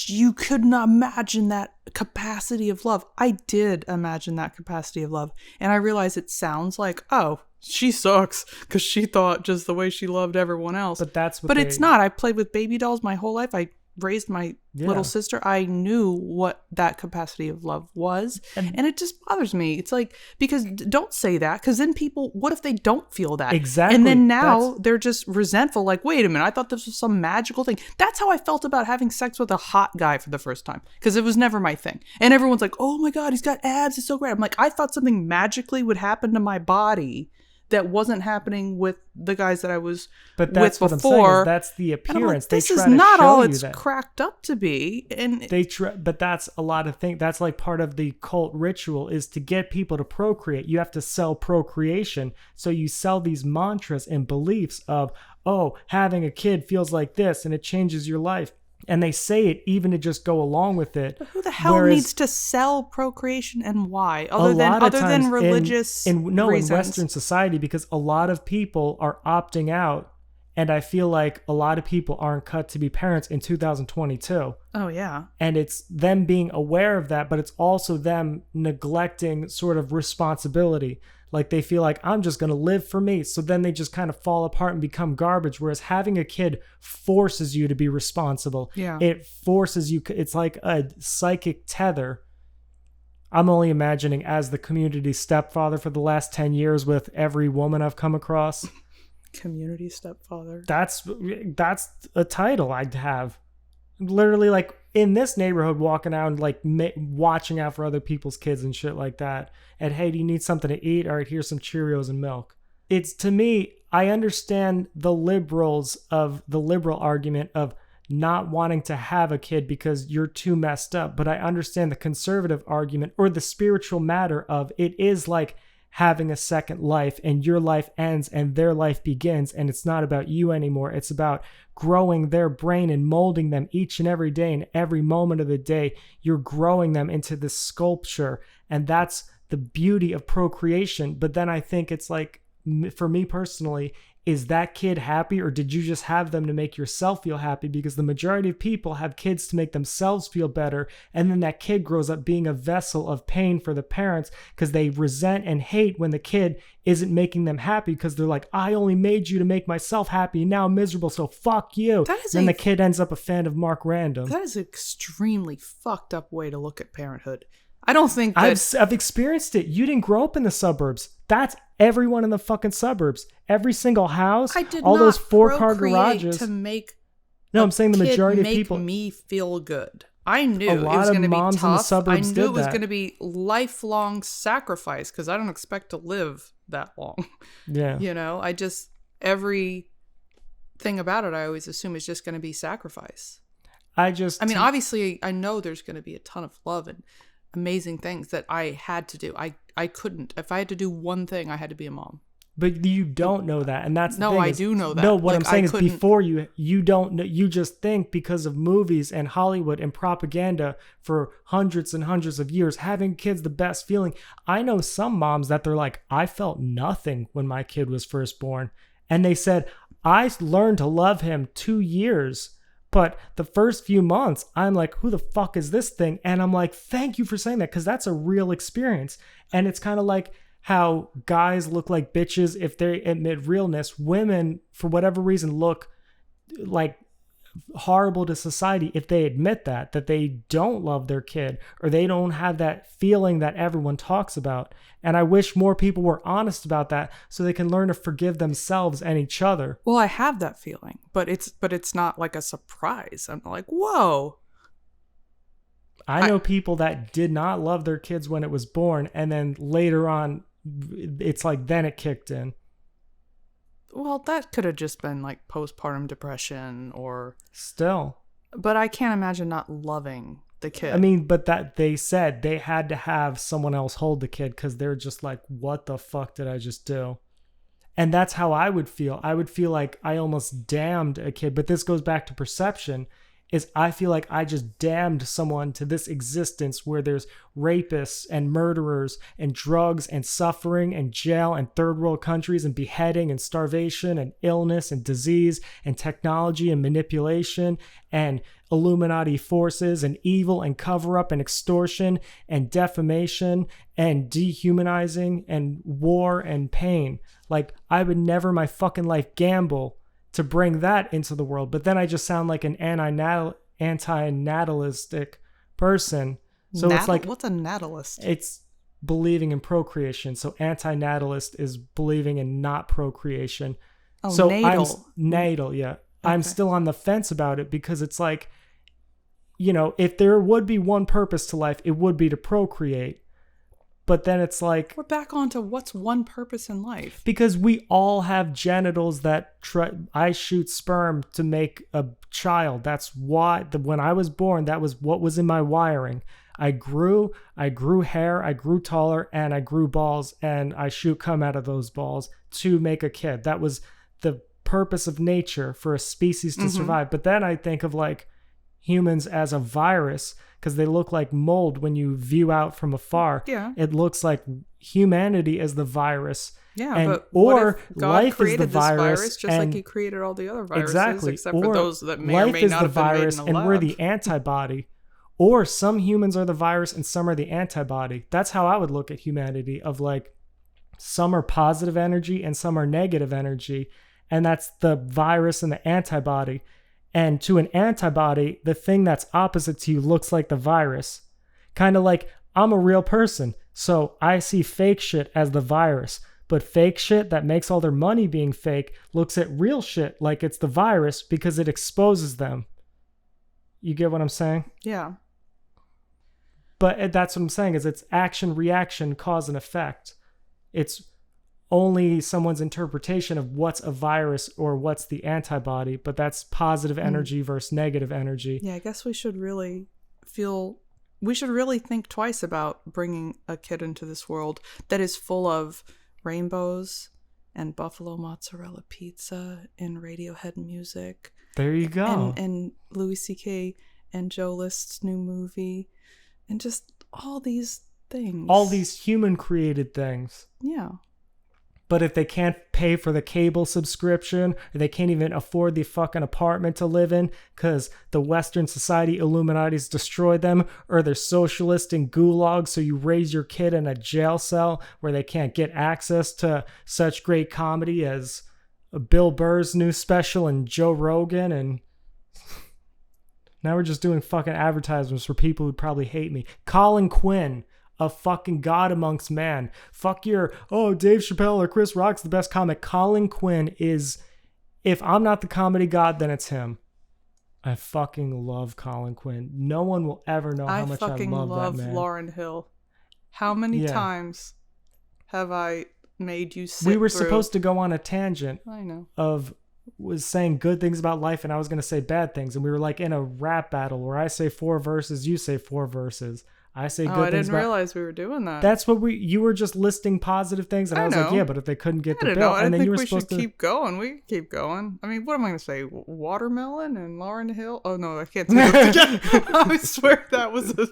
Speaker 2: you could not imagine that capacity of love. I did imagine that capacity of love. And I realize it sounds like, oh, she sucks because she thought just the way she loved everyone else.
Speaker 1: But that's what
Speaker 2: But it's not. I played with baby dolls my whole life. I raised my little sister. I knew what that capacity of love was. And it just bothers me. It's like, because don't say that, because then people, what if they don't feel that?
Speaker 1: Exactly.
Speaker 2: And then now they're just resentful. Like, wait a minute, I thought this was some magical thing. That's how I felt about having sex with a hot guy for the first time, because it was never my thing. And everyone's like, oh my God, he's got abs. It's so great. I'm like, I thought something magically would happen to my body that wasn't happening with the guys that I was
Speaker 1: but that's
Speaker 2: with
Speaker 1: what
Speaker 2: before.
Speaker 1: I'm saying, is that's the appearance.
Speaker 2: Like, this
Speaker 1: they try
Speaker 2: is not
Speaker 1: to show
Speaker 2: all
Speaker 1: you
Speaker 2: it's
Speaker 1: that.
Speaker 2: cracked up to be. And
Speaker 1: But that's a lot of things. That's like part of the cult ritual, is to get people to procreate. You have to sell procreation. So you sell these mantras and beliefs of, oh, having a kid feels like this and it changes your life. And they say it even to just go along with it.
Speaker 2: But who the hell needs to sell procreation, and why? Other than religious
Speaker 1: in
Speaker 2: reasons.
Speaker 1: Western society, because a lot of people are opting out, and I feel like a lot of people aren't cut to be parents in 2022.
Speaker 2: Oh yeah.
Speaker 1: And it's them being aware of that, but it's also them neglecting sort of responsibility. Like they feel like, I'm just going to live for me. So then they just kind of fall apart and become garbage. Whereas having a kid forces you to be responsible.
Speaker 2: Yeah.
Speaker 1: It forces you. It's like a psychic tether. I'm only imagining as the community stepfather for the last 10 years with every woman I've come across.
Speaker 2: Community stepfather.
Speaker 1: That's a title I'd have. Literally, like in this neighborhood, walking out and like watching out for other people's kids and shit like that. And hey, do you need something to eat? All right, here's some Cheerios and milk. It's, to me, I understand the liberal argument of not wanting to have a kid because you're too messed up. But I understand the conservative argument, or the spiritual matter of, it is like having a second life, and your life ends and their life begins, and it's not about you anymore. It's about growing their brain and molding them each and every day, and every moment of the day you're growing them into this sculpture. And that's the beauty of procreation. But then I think it's like, for me personally, is that kid happy, or did you just have them to make yourself feel happy? Because the majority of people have kids to make themselves feel better, and then that kid grows up being a vessel of pain for the parents, because they resent and hate when the kid isn't making them happy, because they're like, I only made you to make myself happy, and now I'm miserable, so fuck you. Then the kid ends up a fan of Mark Random.
Speaker 2: That is an extremely fucked up way to look at parenthood. I don't think that...
Speaker 1: I've experienced it. You didn't grow up in the suburbs. That's everyone in the fucking suburbs. Every single house, all those 4-car garages.
Speaker 2: To make
Speaker 1: I'm saying the majority of people.
Speaker 2: Make me feel good. I knew
Speaker 1: a
Speaker 2: it
Speaker 1: lot
Speaker 2: was
Speaker 1: of
Speaker 2: going to be
Speaker 1: moms
Speaker 2: tough.
Speaker 1: in the suburbs
Speaker 2: I knew
Speaker 1: did
Speaker 2: it was
Speaker 1: that.
Speaker 2: going to be lifelong sacrifice, because I don't expect to live that long.
Speaker 1: Yeah.
Speaker 2: You know, every thing about it, I always assume is just going to be sacrifice. Obviously, I know there's going to be a ton of love and amazing things that I had to do. I couldn't. If I had to do one thing, I had to be a mom.
Speaker 1: But you don't know that, and that's the thing.
Speaker 2: I do know that.
Speaker 1: No, what I'm saying is, before you don't know. You just think, because of movies and Hollywood and propaganda for hundreds and hundreds of years, having kids the best feeling. I know some moms that they're like, I felt nothing when my kid was first born, and they said, I learned to love him 2 years. But the first few months, I'm like, who the fuck is this thing? And I'm like, thank you for saying that, because that's a real experience. And it's kind of like how guys look like bitches if they admit realness. Women, for whatever reason, look like horrible to society if they admit that they don't love their kid, or they don't have that feeling that everyone talks about. And I wish more people were honest about that, so they can learn to forgive themselves and each other.
Speaker 2: Well, I have that feeling, but it's not like a surprise. I'm like, whoa.
Speaker 1: I know people that did not love their kids when it was born, and then later on, it's like then it kicked in.
Speaker 2: Well, that could have just been like postpartum depression or...
Speaker 1: Still.
Speaker 2: But I can't imagine not loving the kid.
Speaker 1: But that they said they had to have someone else hold the kid, because they're just like, what the fuck did I just do? And that's how I would feel. I would feel like I almost damned a kid. But this goes back to perception, is I feel like I just damned someone to this existence where there's rapists and murderers and drugs and suffering and jail and third world countries and beheading and starvation and illness and disease and technology and manipulation and Illuminati forces and evil and cover up and extortion and defamation and dehumanizing and war and pain. Like, I would never in my fucking life gamble to bring that into the world. But then I just sound like an anti-natalistic person. So it's like,
Speaker 2: what's a natalist?
Speaker 1: It's believing in procreation. So anti-natalist is believing in not procreation.
Speaker 2: Oh,
Speaker 1: so
Speaker 2: natal.
Speaker 1: Natal, yeah. Okay. I'm still on the fence about it because it's like, you know, if there would be one purpose to life, it would be to procreate. But then it's like,
Speaker 2: we're back onto what's one purpose in life.
Speaker 1: Because we all have genitals that I shoot sperm to make a child. That's why when I was born, that was what was in my wiring. I grew hair, I grew taller, and I grew balls, and I shoot cum out of those balls to make a kid. That was the purpose of nature for a species to survive. But then I think of like humans as a virus, because they look like mold when you view out from afar.
Speaker 2: Yeah.
Speaker 1: It looks like humanity as the virus.
Speaker 2: Yeah, but
Speaker 1: or
Speaker 2: God
Speaker 1: life is the
Speaker 2: this
Speaker 1: virus,
Speaker 2: just like he created all the other viruses,
Speaker 1: exactly,
Speaker 2: except for those that may or
Speaker 1: life
Speaker 2: may
Speaker 1: is
Speaker 2: not
Speaker 1: the
Speaker 2: have been
Speaker 1: virus,
Speaker 2: made in a lab.
Speaker 1: and we're the antibody. Or some humans are the virus and some are the antibody. That's how I would look at humanity, of like, some are positive energy and some are negative energy. And that's the virus and the antibody. And to an antibody, the thing that's opposite to you looks like the virus. Kind of like, I'm a real person, so I see fake shit as the virus. But fake shit that makes all their money being fake looks at real shit like it's the virus because it exposes them. You get what I'm saying?
Speaker 2: Yeah.
Speaker 1: But that's what I'm saying, is it's action, reaction, cause and effect. It's only someone's interpretation of what's a virus or what's the antibody, but that's positive energy versus negative energy.
Speaker 2: Yeah, I guess we should really think twice about bringing a kid into this world that is full of rainbows and buffalo mozzarella pizza and Radiohead music.
Speaker 1: There you go.
Speaker 2: And Louis C.K. and Joe List's new movie and just all these things.
Speaker 1: All these human created things.
Speaker 2: Yeah.
Speaker 1: But if they can't pay for the cable subscription, or they can't even afford the fucking apartment to live in because the Western society Illuminati's destroyed them, or they're socialist in gulags, so you raise your kid in a jail cell where they can't get access to such great comedy as Bill Burr's new special and Joe Rogan, and now we're just doing fucking advertisements for people who probably hate me. Colin Quinn, a fucking god amongst man. Fuck your, Dave Chappelle or Chris Rock's the best comic. Colin Quinn is, if I'm not the comedy god, then it's him. I fucking love Colin Quinn. No one will ever know how much I love that man. I fucking love
Speaker 2: Lauryn Hill. How many times have I made you sit
Speaker 1: We were
Speaker 2: through...
Speaker 1: supposed to go on a tangent.
Speaker 2: I know.
Speaker 1: Was saying good things about life and I was going to say bad things. And we were like in a rap battle where I say 4 verses, you say 4 verses. I say good things.
Speaker 2: I didn't realize we were doing that.
Speaker 1: That's what you were just listing positive things, and I was like, yeah, but if they couldn't get the bill, and then you were supposed to
Speaker 2: keep going. We can keep going. I mean, what am I going to say? Watermelon and Lauryn Hill? Oh no, I can't say those together. I swear that was a.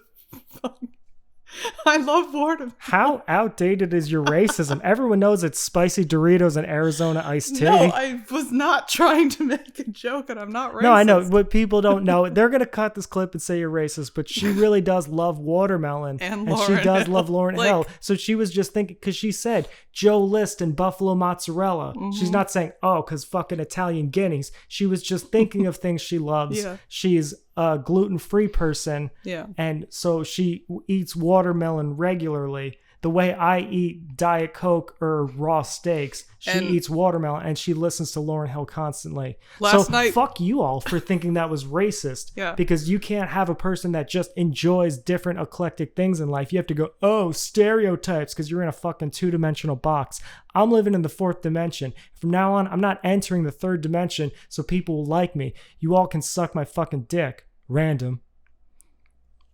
Speaker 2: I love watermelon.
Speaker 1: How outdated is your racism? Everyone knows it's spicy Doritos and Arizona iced tea.
Speaker 2: No, I was not trying to make a joke, and I'm not racist.
Speaker 1: No, I know. What people don't know, they're going to cut this clip and say you're racist, but she really does love watermelon. And she does love Lauryn Hill. So she was just thinking, because she said Joe List and buffalo mozzarella. Mm-hmm. She's not saying, because fucking Italian guineas. She was just thinking of things she loves. Yeah. She's a gluten-free person.
Speaker 2: Yeah.
Speaker 1: And so she eats watermelon regularly. The way I eat Diet Coke or raw steaks, she eats watermelon, and she listens to Lauryn Hill constantly.
Speaker 2: Last night,
Speaker 1: fuck you all for thinking that was racist.
Speaker 2: Yeah.
Speaker 1: Because you can't have a person that just enjoys different eclectic things in life. You have to go, stereotypes, because you're in a fucking 2-dimensional box. I'm living in the 4th dimension. From now on, I'm not entering the 3rd dimension so people will like me. You all can suck my fucking dick. Random.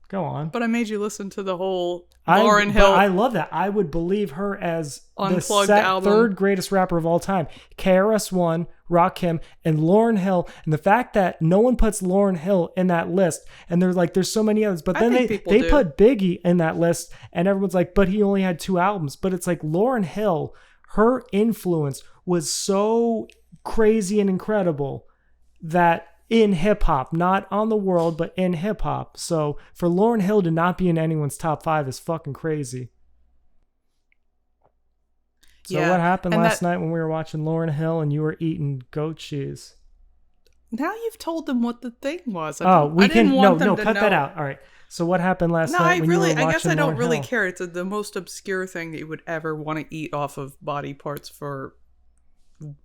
Speaker 1: Go on.
Speaker 2: But I made you listen to the whole Lauryn Hill.
Speaker 1: I love that. I would believe her as
Speaker 2: Unplugged
Speaker 1: the
Speaker 2: album.
Speaker 1: third greatest rapper of all time. KRS-One, Rakim, and Lauryn Hill. And the fact that no one puts Lauryn Hill in that list, and they're like, there's so many others, but then they put Biggie in that list, and everyone's like, but he only had 2 albums. But it's like Lauryn Hill, her influence was so crazy and incredible that in hip-hop, not on the world, but in hip-hop. So for Lauryn Hill to not be in anyone's top 5 is fucking crazy. So what happened last night when we were watching Lauryn Hill and you were eating goat cheese?
Speaker 2: Now you've told them what the thing was.
Speaker 1: Cut that out. All right. So what happened last night when you were watching
Speaker 2: I guess I don't
Speaker 1: Lauryn
Speaker 2: really
Speaker 1: Hill?
Speaker 2: care. It's the most obscure thing that you would ever want to eat off of body parts for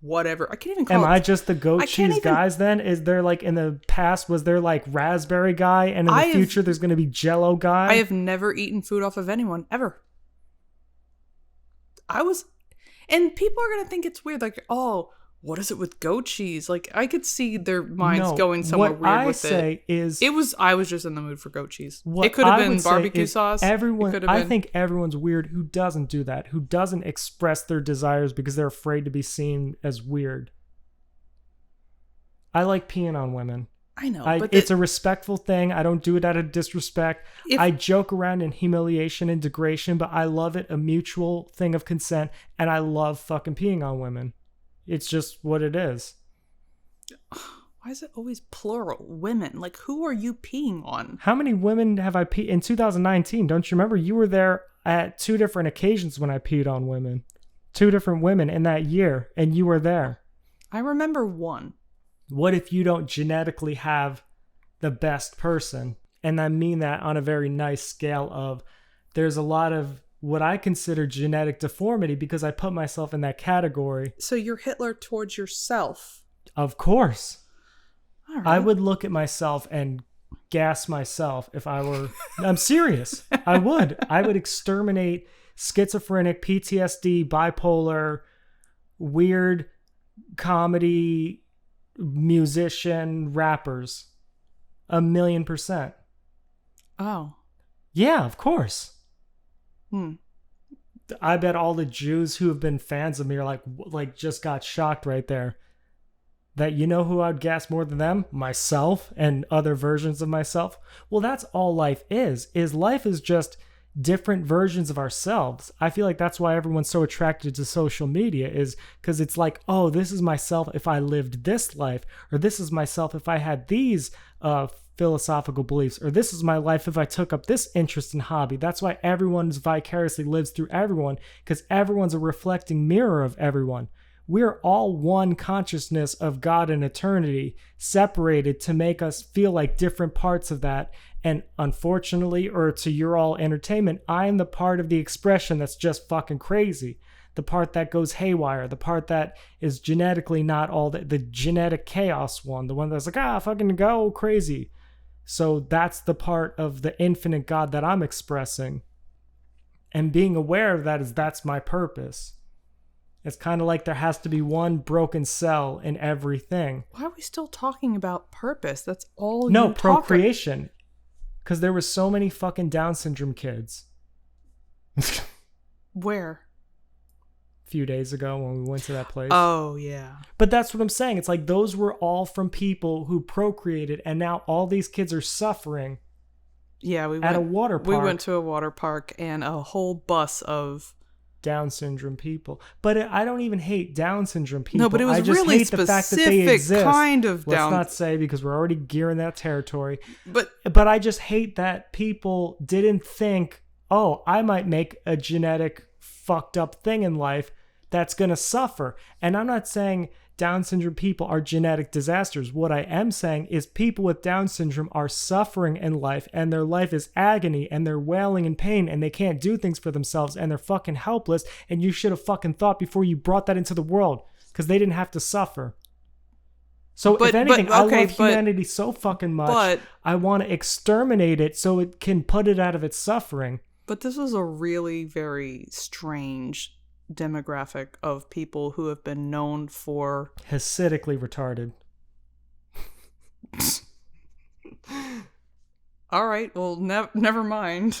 Speaker 2: whatever. I can't even call it.
Speaker 1: Am I just the goat cheese guys then? Is there like in the past, was there like raspberry guy, and in the future there's going to be Jello guy?
Speaker 2: I have never eaten food off of anyone, ever. And people are going to think it's weird. Like, oh, what is it with goat cheese? Like, I could see their minds going somewhere weird with it. I was just in the mood for goat cheese. It could have been barbecue sauce.
Speaker 1: I think everyone's weird who doesn't do that, who doesn't express their desires because they're afraid to be seen as weird. I like peeing on women.
Speaker 2: I know.
Speaker 1: It's a respectful thing. I don't do it out of disrespect. I joke around in humiliation and degradation, but I love it, a mutual thing of consent, and I love fucking peeing on women. It's just what it is.
Speaker 2: Why is it always plural? Women. Like, who are you peeing on?
Speaker 1: How many women have I peed in 2019? Don't you remember? You were there at 2 different occasions when I peed on women. 2 different women in that year, and you were there.
Speaker 2: I remember one.
Speaker 1: What if you don't genetically have the best person? And I mean that on a very nice scale of there's a lot of what I consider genetic deformity because I put myself in that category.
Speaker 2: So you're Hitler towards yourself.
Speaker 1: Of course.
Speaker 2: All right.
Speaker 1: I would look at myself and gas myself if I were... I'm serious. I would. I would exterminate schizophrenic, PTSD, bipolar, weird comedy, musician, rappers. 1,000,000%.
Speaker 2: Oh.
Speaker 1: Yeah, of course. I bet all the Jews who have been fans of me are like just got shocked right there. That you know who I'd gas more than them? Myself and other versions of myself. Well, that's all life is life is just different versions of ourselves. I feel like that's why everyone's so attracted to social media is because it's like, oh, this is myself if I lived this life, or this is myself if I had these philosophical beliefs, or this is my life if I took up this interest and hobby. That's why everyone vicariously lives through everyone, because everyone's a reflecting mirror of everyone. We're all one consciousness of God and eternity, separated to make us feel like different parts of that. And unfortunately, or to your all entertainment, I am the part of the expression that's just fucking crazy. The part that goes haywire, the part that is genetically not all the genetic chaos one, the one that's like, fucking go crazy. So that's the part of the infinite God that I'm expressing. And being aware of that's my purpose. It's kind of like there has to be one broken cell in everything.
Speaker 2: Why are we still talking about purpose? That's all
Speaker 1: procreation. Because there were so many fucking Down syndrome kids.
Speaker 2: Where?
Speaker 1: A few days ago when we went to that place.
Speaker 2: Oh, yeah.
Speaker 1: But that's what I'm saying. It's like those were all from people who procreated, and now all these kids are suffering.
Speaker 2: Yeah,
Speaker 1: at a water park.
Speaker 2: We went to a water park and a whole bus of
Speaker 1: Down syndrome people. But I don't even hate Down syndrome people.
Speaker 2: No, but it was
Speaker 1: I just
Speaker 2: really
Speaker 1: hate the fact that they exist.
Speaker 2: Kind of
Speaker 1: Let's
Speaker 2: Down.
Speaker 1: not say because we're already gearing that territory.
Speaker 2: But
Speaker 1: I just hate that people didn't think, oh, I might make a genetic fucked up thing in life that's going to suffer. And I'm not saying Down syndrome people are genetic disasters. What I am saying is people with Down syndrome are suffering in life, and their life is agony, and they're wailing in pain, and they can't do things for themselves, and they're fucking helpless, and you should have fucking thought before you brought that into the world, because they didn't have to suffer. So if anything, I love humanity so fucking much, I want to exterminate it so it can put it out of its suffering.
Speaker 2: But this was a really very strange demographic of people who have been known for
Speaker 1: Hasidically retarded.
Speaker 2: All right. Well, never mind.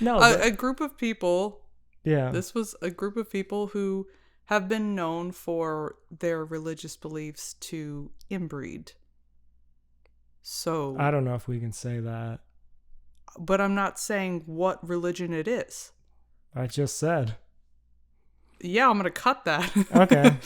Speaker 1: No,
Speaker 2: a group of people.
Speaker 1: yeah.
Speaker 2: This was a group of people who have been known for their religious beliefs to inbreed. So
Speaker 1: I don't know if we can say that.
Speaker 2: But I'm not saying what religion it is.
Speaker 1: I just said.
Speaker 2: Yeah, I'm going to cut that.
Speaker 1: Okay.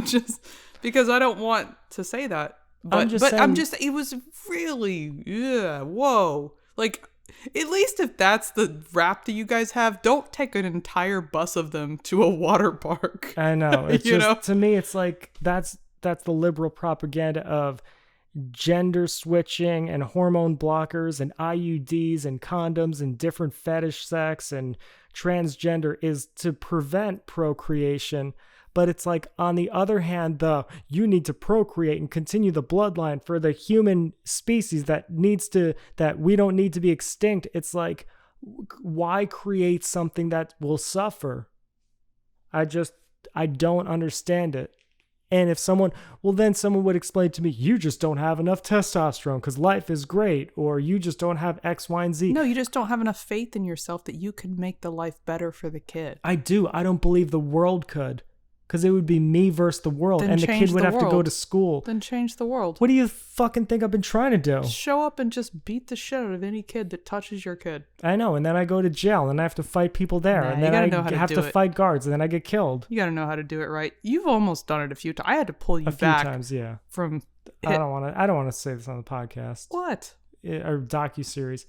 Speaker 2: Just because I don't want to say that. But it was really, yeah, whoa. Like, at least if that's the rap that you guys have, don't take an entire bus of them to a water park.
Speaker 1: I know. It's to me, it's like, that's the liberal propaganda of gender switching and hormone blockers and IUDs and condoms and different fetish sex and transgender is to prevent procreation. But it's like, on the other hand, you need to procreate and continue the bloodline for the human species that we don't need to be extinct. It's like, why create something that will suffer? I don't understand it. And if someone would explain to me, you just don't have enough testosterone because life is great, or you just don't have X, Y, and Z.
Speaker 2: No, you just don't have enough faith in yourself that you can make the life better for the kid.
Speaker 1: I do. I don't believe the world could. Because it would be me versus the world,
Speaker 2: Then
Speaker 1: and the kid would have to go to school.
Speaker 2: Then change the world.
Speaker 1: What do you fucking think I've been trying to do?
Speaker 2: Show up and just beat the shit out of any kid that touches your kid.
Speaker 1: I know, and then I go to jail, and I have to fight people there, and then I have to fight guards, and then I get killed.
Speaker 2: You gotta know how to do it right. You've almost done it a few times. I had to pull you back.
Speaker 1: A few times, yeah.
Speaker 2: I
Speaker 1: don't want to say this on the podcast.
Speaker 2: What?
Speaker 1: Or docuseries.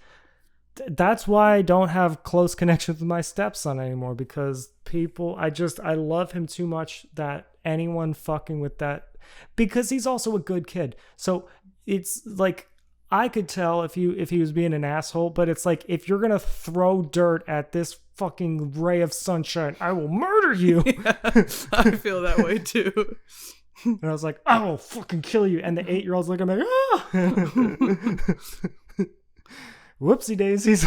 Speaker 1: That's why I don't have close connections with my stepson anymore, because I love him too much that anyone fucking with that, because he's also a good kid. So it's like, I could tell if he was being an asshole, but it's like, if you're going to throw dirt at this fucking ray of sunshine, I will murder you.
Speaker 2: Yeah, I feel that way too.
Speaker 1: And I was like, I will fucking kill you. And the 8-year-old's looking at me, ah! Whoopsie daisies.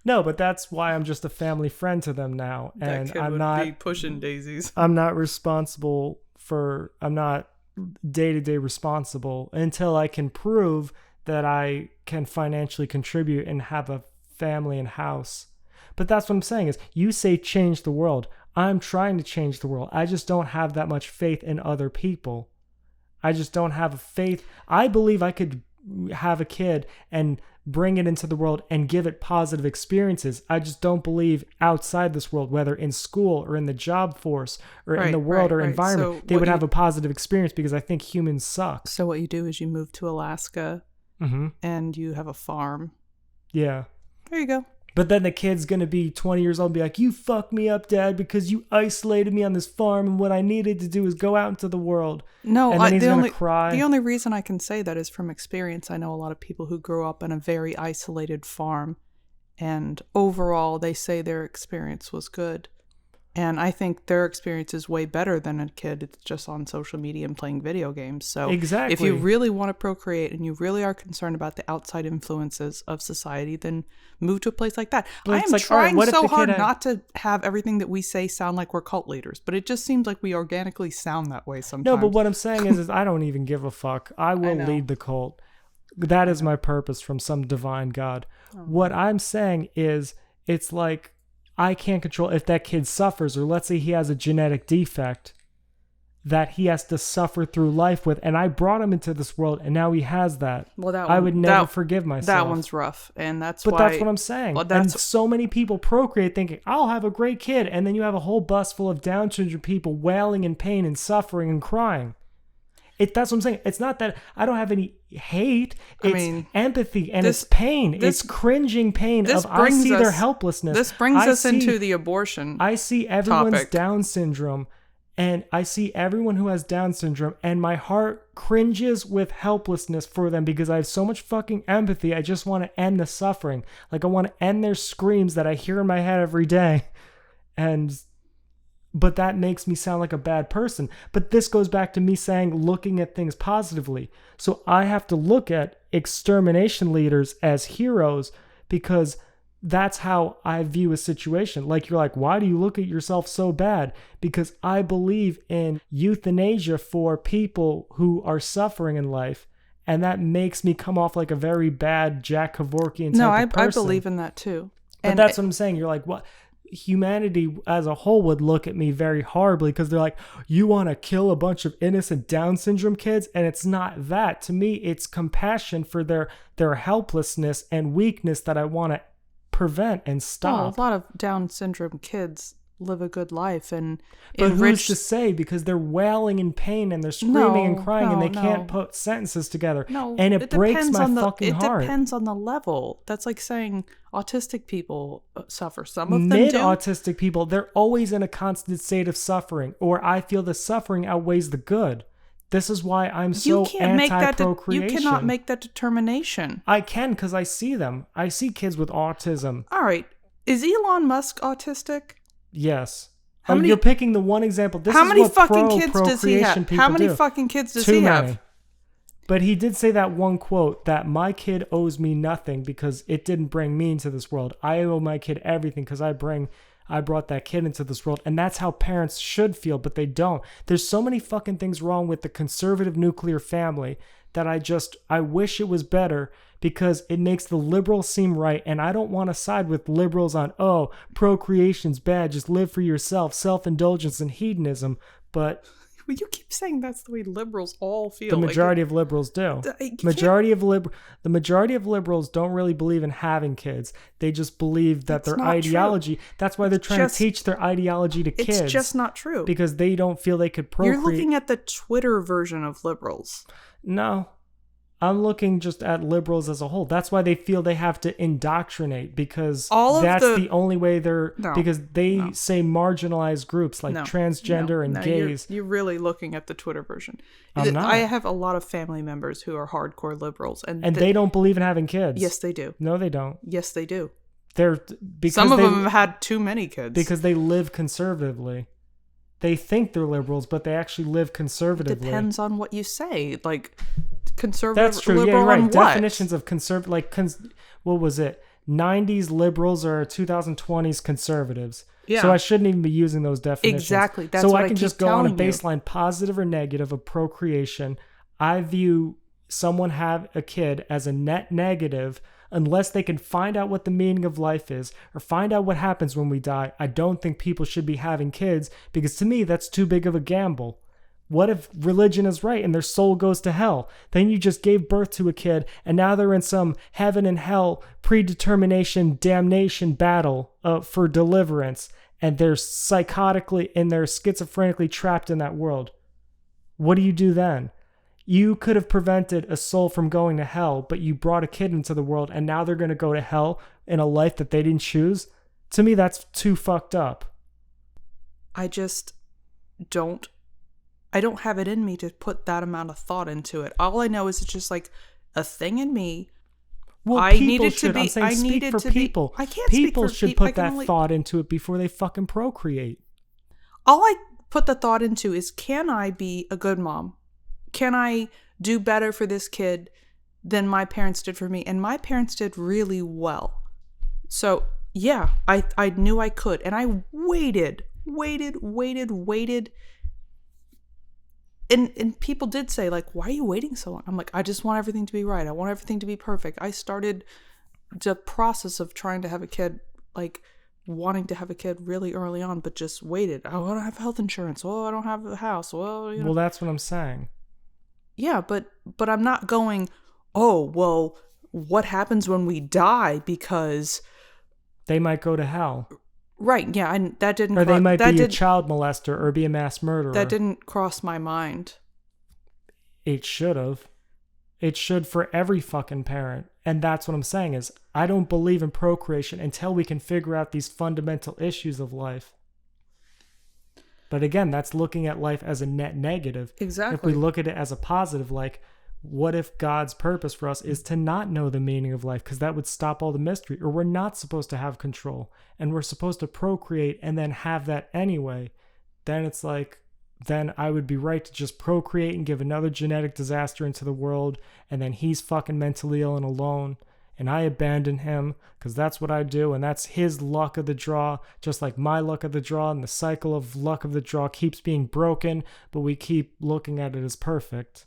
Speaker 1: No, but that's why I'm just a family friend to them now, and I'm not
Speaker 2: be pushing daisies.
Speaker 1: I'm not day-to-day responsible until I can prove that I can financially contribute and have a family and house. But that's what I'm saying is, you say change the world. I'm trying to change the world. I just don't have that much faith in other people. I just don't have a faith. I believe I could have a kid and bring it into the world and give it positive experiences. I just don't believe outside this world, whether in school or in the job force or in the world or environment, so they would have a positive experience, because I think humans suck.
Speaker 2: So what you do is you move to Alaska and you have a farm.
Speaker 1: Yeah.
Speaker 2: There you go.
Speaker 1: But then the kid's going to be 20 years old and be like, you fucked me up, Dad, because you isolated me on this farm, and what I needed to do is go out into the world.
Speaker 2: No,
Speaker 1: and then he's going to cry.
Speaker 2: The only reason I can say that is from experience. I know a lot of people who grew up on a very isolated farm, and overall they say their experience was good. And I think their experience is way better than a kid that's just on social media and playing video games. So
Speaker 1: exactly.
Speaker 2: If you really want to procreate and you really are concerned about the outside influences of society, then move to a place like that. I am trying so hard not to have everything that we say sound like we're cult leaders, but it just seems like we organically sound that way sometimes.
Speaker 1: No, but what I'm saying is I don't even give a fuck. I will lead the cult. That is my purpose from some divine God. Oh. What I'm saying is, it's like, I can't control if that kid suffers, or let's say he has a genetic defect that he has to suffer through life with, and I brought him into this world, and now he has that.
Speaker 2: Well,
Speaker 1: I would never forgive myself.
Speaker 2: That one's rough, and that's
Speaker 1: what I'm saying. Well, and so many people procreate thinking, I'll have a great kid, and then you have a whole bus full of Down syndrome people wailing in pain and suffering and crying. That's what I'm saying. It's not that I don't have any hate. It's empathy, and it's pain. It's cringing pain of I see their helplessness.
Speaker 2: This brings us into the abortion
Speaker 1: I see everyone's Down syndrome, and I see everyone who has Down syndrome, and my heart cringes with helplessness for them, because I have so much fucking empathy. I just want to end the suffering. Like, I want to end their screams that I hear in my head every day. But that makes me sound like a bad person. But this goes back to me saying, looking at things positively. So I have to look at extermination leaders as heroes, because that's how I view a situation. Like, you're like, why do you look at yourself so bad? Because I believe in euthanasia for people who are suffering in life. And that makes me come off like a very bad Jack Kevorkian type
Speaker 2: No,
Speaker 1: of person.
Speaker 2: I believe in that too.
Speaker 1: But that's what I'm saying. You're like, what? Humanity as a whole would look at me very horribly because they're like, you want to kill a bunch of innocent Down syndrome kids? And it's not that. To me, it's compassion for their helplessness and weakness that I want to prevent and stop.
Speaker 2: Well, a lot of Down syndrome kids live a good life and
Speaker 1: but who's to say, because they're wailing in pain and they're screaming and crying and they can't put sentences together.
Speaker 2: No,
Speaker 1: and it breaks my fucking heart.
Speaker 2: It depends on the level. That's like saying autistic people suffer. Some of them do.
Speaker 1: Mid-autistic people, they're always in a constant state of suffering, or I feel the suffering outweighs the good. This is why I'm so anti-procreation.
Speaker 2: You cannot make that determination.
Speaker 1: I can, because I see them. I see kids with autism.
Speaker 2: All right. Is Elon Musk autistic?
Speaker 1: Yes. You're picking the one example.
Speaker 2: How many fucking kids does he have? How many fucking kids does he have?
Speaker 1: But he did say that one quote that my kid owes me nothing because it didn't bring me into this world. I owe my kid everything because I brought that kid into this world. And that's how parents should feel, but they don't. There's so many fucking things wrong with the conservative nuclear family that I wish it was better, because it makes the liberals seem right. And I don't want to side with liberals on, oh, procreation's bad, just live for yourself, self-indulgence and hedonism. But
Speaker 2: well, you keep saying that's the way liberals all feel.
Speaker 1: The majority of liberals do. The majority of liberals don't really believe in having kids. They just believe that their ideology, that's why they're trying to teach their ideology to kids.
Speaker 2: It's just not true.
Speaker 1: Because they don't feel they could procreate.
Speaker 2: You're looking at the Twitter version of liberals.
Speaker 1: No. I'm looking just at liberals as a whole. That's why they feel they have to indoctrinate, because that's the only way because they say marginalized groups like transgender and gays.
Speaker 2: You're really looking at the Twitter version.
Speaker 1: I'm not.
Speaker 2: I have a lot of family members who are hardcore liberals. And
Speaker 1: they don't believe in having kids.
Speaker 2: Yes, they do.
Speaker 1: No, they don't.
Speaker 2: Yes, they do.
Speaker 1: Some
Speaker 2: of them have had too many kids.
Speaker 1: Because they live conservatively. They think they're liberals, but they actually live conservatively.
Speaker 2: It depends on what you say. Like, conservative.
Speaker 1: That's true.
Speaker 2: Liberal,
Speaker 1: yeah, you're right.
Speaker 2: on what?
Speaker 1: Definitions of conservative, what was it? 90s liberals or 2020s conservatives. Yeah. So I shouldn't even be using those definitions.
Speaker 2: Exactly. That's
Speaker 1: so
Speaker 2: what
Speaker 1: I can just go on a baseline, positive or negative of procreation. I view someone have a kid as a net negative unless they can find out what the meaning of life is or find out what happens when we die. I don't think people should be having kids, because to me, that's too big of a gamble. What if religion is right and their soul goes to hell? Then you just gave birth to a kid and now they're in some heaven and hell predetermination damnation battle for deliverance, and they're psychotically and they're schizophrenically trapped in that world. What do you do then? You could have prevented a soul from going to hell, but you brought a kid into the world and now they're going to go to hell in a life that they didn't choose. To me, that's too fucked up.
Speaker 2: I don't have it in me to put that amount of thought into it. All I know is it's just like a thing in me.
Speaker 1: Well, I needed to be. I'm saying speak for people. I can't speak for people. People should put that thought into it before they fucking procreate.
Speaker 2: All I put the thought into is, can I be a good mom? Can I do better for this kid than my parents did for me? And my parents did really well. So yeah, I knew I could, and I waited. And people did say, like, why are you waiting so long? I'm like, I just want everything to be right. I want everything to be perfect. I started the process of trying to have a kid, like wanting to have a kid really early on, but just waited. Oh, I don't have health insurance. Oh, I don't have a house. Well,
Speaker 1: Well, that's what I'm saying.
Speaker 2: Yeah, but I'm not going, oh, well, what happens when we die? Because
Speaker 1: they might go to hell.
Speaker 2: Right, yeah, and that didn't...
Speaker 1: Or they might be a child molester or be a mass murderer.
Speaker 2: That didn't cross my mind.
Speaker 1: It should have. It should for every fucking parent. And that's what I'm saying is, I don't believe in procreation until we can figure out these fundamental issues of life. But again, that's looking at life as a net negative.
Speaker 2: Exactly.
Speaker 1: If we look at it as a positive, like, what if God's purpose for us is to not know the meaning of life? Because that would stop all the mystery. Or we're not supposed to have control. And we're supposed to procreate and then have that anyway. Then it's like, then I would be right to just procreate and give another genetic disaster into the world. And then he's fucking mentally ill and alone. And I abandon him because that's what I do. And that's his luck of the draw, just like my luck of the draw. And the cycle of luck of the draw keeps being broken, but we keep looking at it as perfect.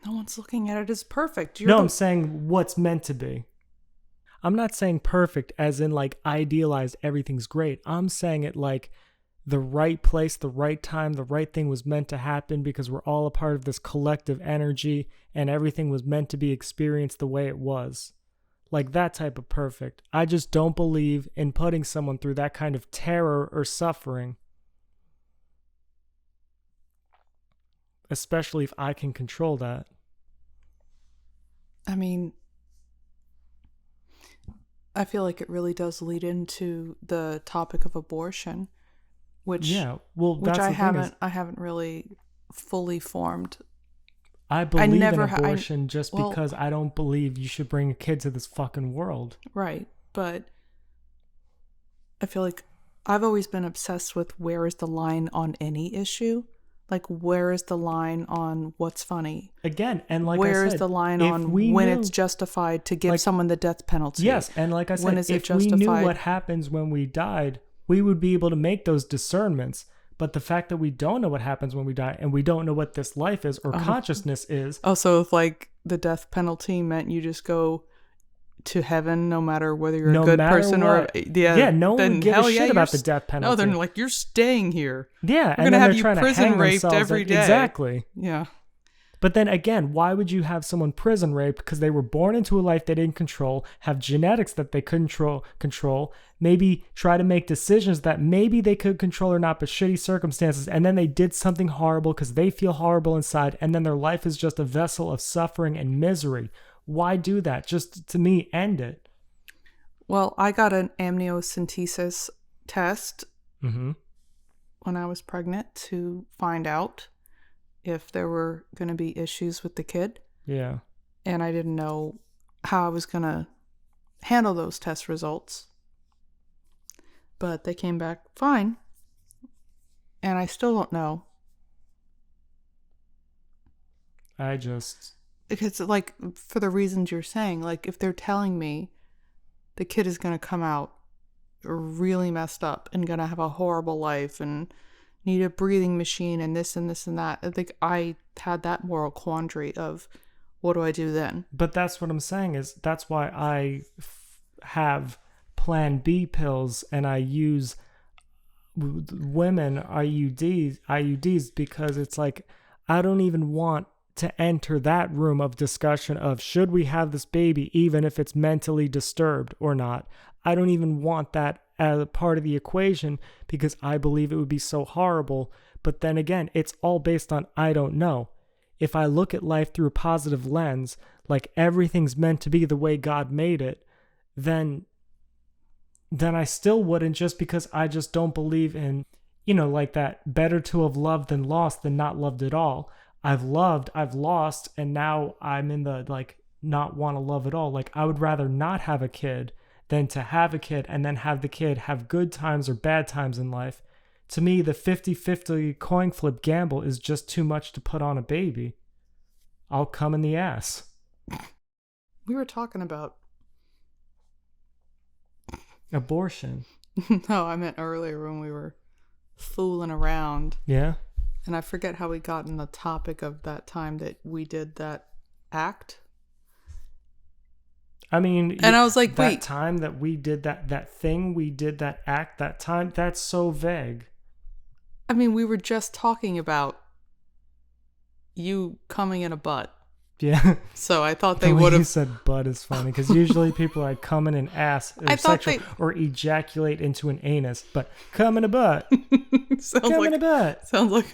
Speaker 2: No one's looking at it as perfect.
Speaker 1: I'm saying what's meant to be. I'm not saying perfect as in like idealized everything's great. I'm saying it like the right place, the right time, the right thing was meant to happen because we're all a part of this collective energy and everything was meant to be experienced the way it was. Like that type of perfect. I just don't believe in putting someone through that kind of terror or suffering. Especially if I can control that.
Speaker 2: I mean, I feel like it really does lead into the topic of abortion, which I haven't really fully formed.
Speaker 1: I believe in abortion because I don't believe you should bring a kid to this fucking world.
Speaker 2: Right, but I feel like I've always been obsessed with where is the line on any issue. Like, where is the line on what's funny?
Speaker 1: Again, and like
Speaker 2: where
Speaker 1: I said,
Speaker 2: is the line on when it's justified to give someone the death penalty?
Speaker 1: Yes, and like I said, if we knew what happens when we died, we would be able to make those discernments. But the fact that we don't know what happens when we die, and we don't know what this life is or consciousness is.
Speaker 2: Oh, so if like the death penalty meant you just go to heaven no matter whether you're a good person or
Speaker 1: no one would give a shit about the death penalty.
Speaker 2: No, they're like, you're staying here.
Speaker 1: Yeah,
Speaker 2: we're gonna have you prison raped every day.
Speaker 1: Exactly.
Speaker 2: Yeah.
Speaker 1: But then again, why would you have someone prison raped because they were born into a life they didn't control, have genetics that they couldn't control, maybe try to make decisions that maybe they could control or not, but shitty circumstances, and then they did something horrible because they feel horrible inside, and then their life is just a vessel of suffering and misery. Why do that? Just, to me, end it.
Speaker 2: Well, I got an amniocentesis test when I was pregnant to find out if there were going to be issues with the kid.
Speaker 1: Yeah.
Speaker 2: And I didn't know how I was going to handle those test results. But they came back fine. And I still don't know. Because, like, for the reasons you're saying, like, if they're telling me the kid is going to come out really messed up and going to have a horrible life and need a breathing machine and this and this and that, I think I had that moral quandary of what do I do then?
Speaker 1: But that's what I'm saying is that's why I have Plan B pills and I use women IUDs because it's like I don't even want to enter that room of discussion of should we have this baby even if it's mentally disturbed or not. I don't even want that as a part of the equation because I believe it would be so horrible. But then again, it's all based on I don't know. If I look at life through a positive lens, like everything's meant to be the way God made it, then I still wouldn't, just because I just don't believe in, like that better to have loved than lost than not loved at all. I've loved, I've lost, and now I'm in the like not want to love at all. Like I would rather not have a kid than to have a kid and then have the kid have good times or bad times in life. To me, the 50-50 coin flip gamble is just too much to put on a baby. I'll come in the ass.
Speaker 2: We were talking about
Speaker 1: abortion.
Speaker 2: No, I meant earlier when we were fooling around.
Speaker 1: Yeah.
Speaker 2: And I forget how we got in the topic of that time that we did that act.
Speaker 1: I mean,
Speaker 2: and I was like,
Speaker 1: that
Speaker 2: wait.
Speaker 1: time that we did that thing, we did that act, that time, that's so vague.
Speaker 2: I mean, we were just talking about you coming in a butt.
Speaker 1: Yeah.
Speaker 2: So I thought they would have.
Speaker 1: You said butt is funny because usually people are like come in an ass or sexual or ejaculate into an anus, but come in a butt. Come in a butt.
Speaker 2: Sounds like.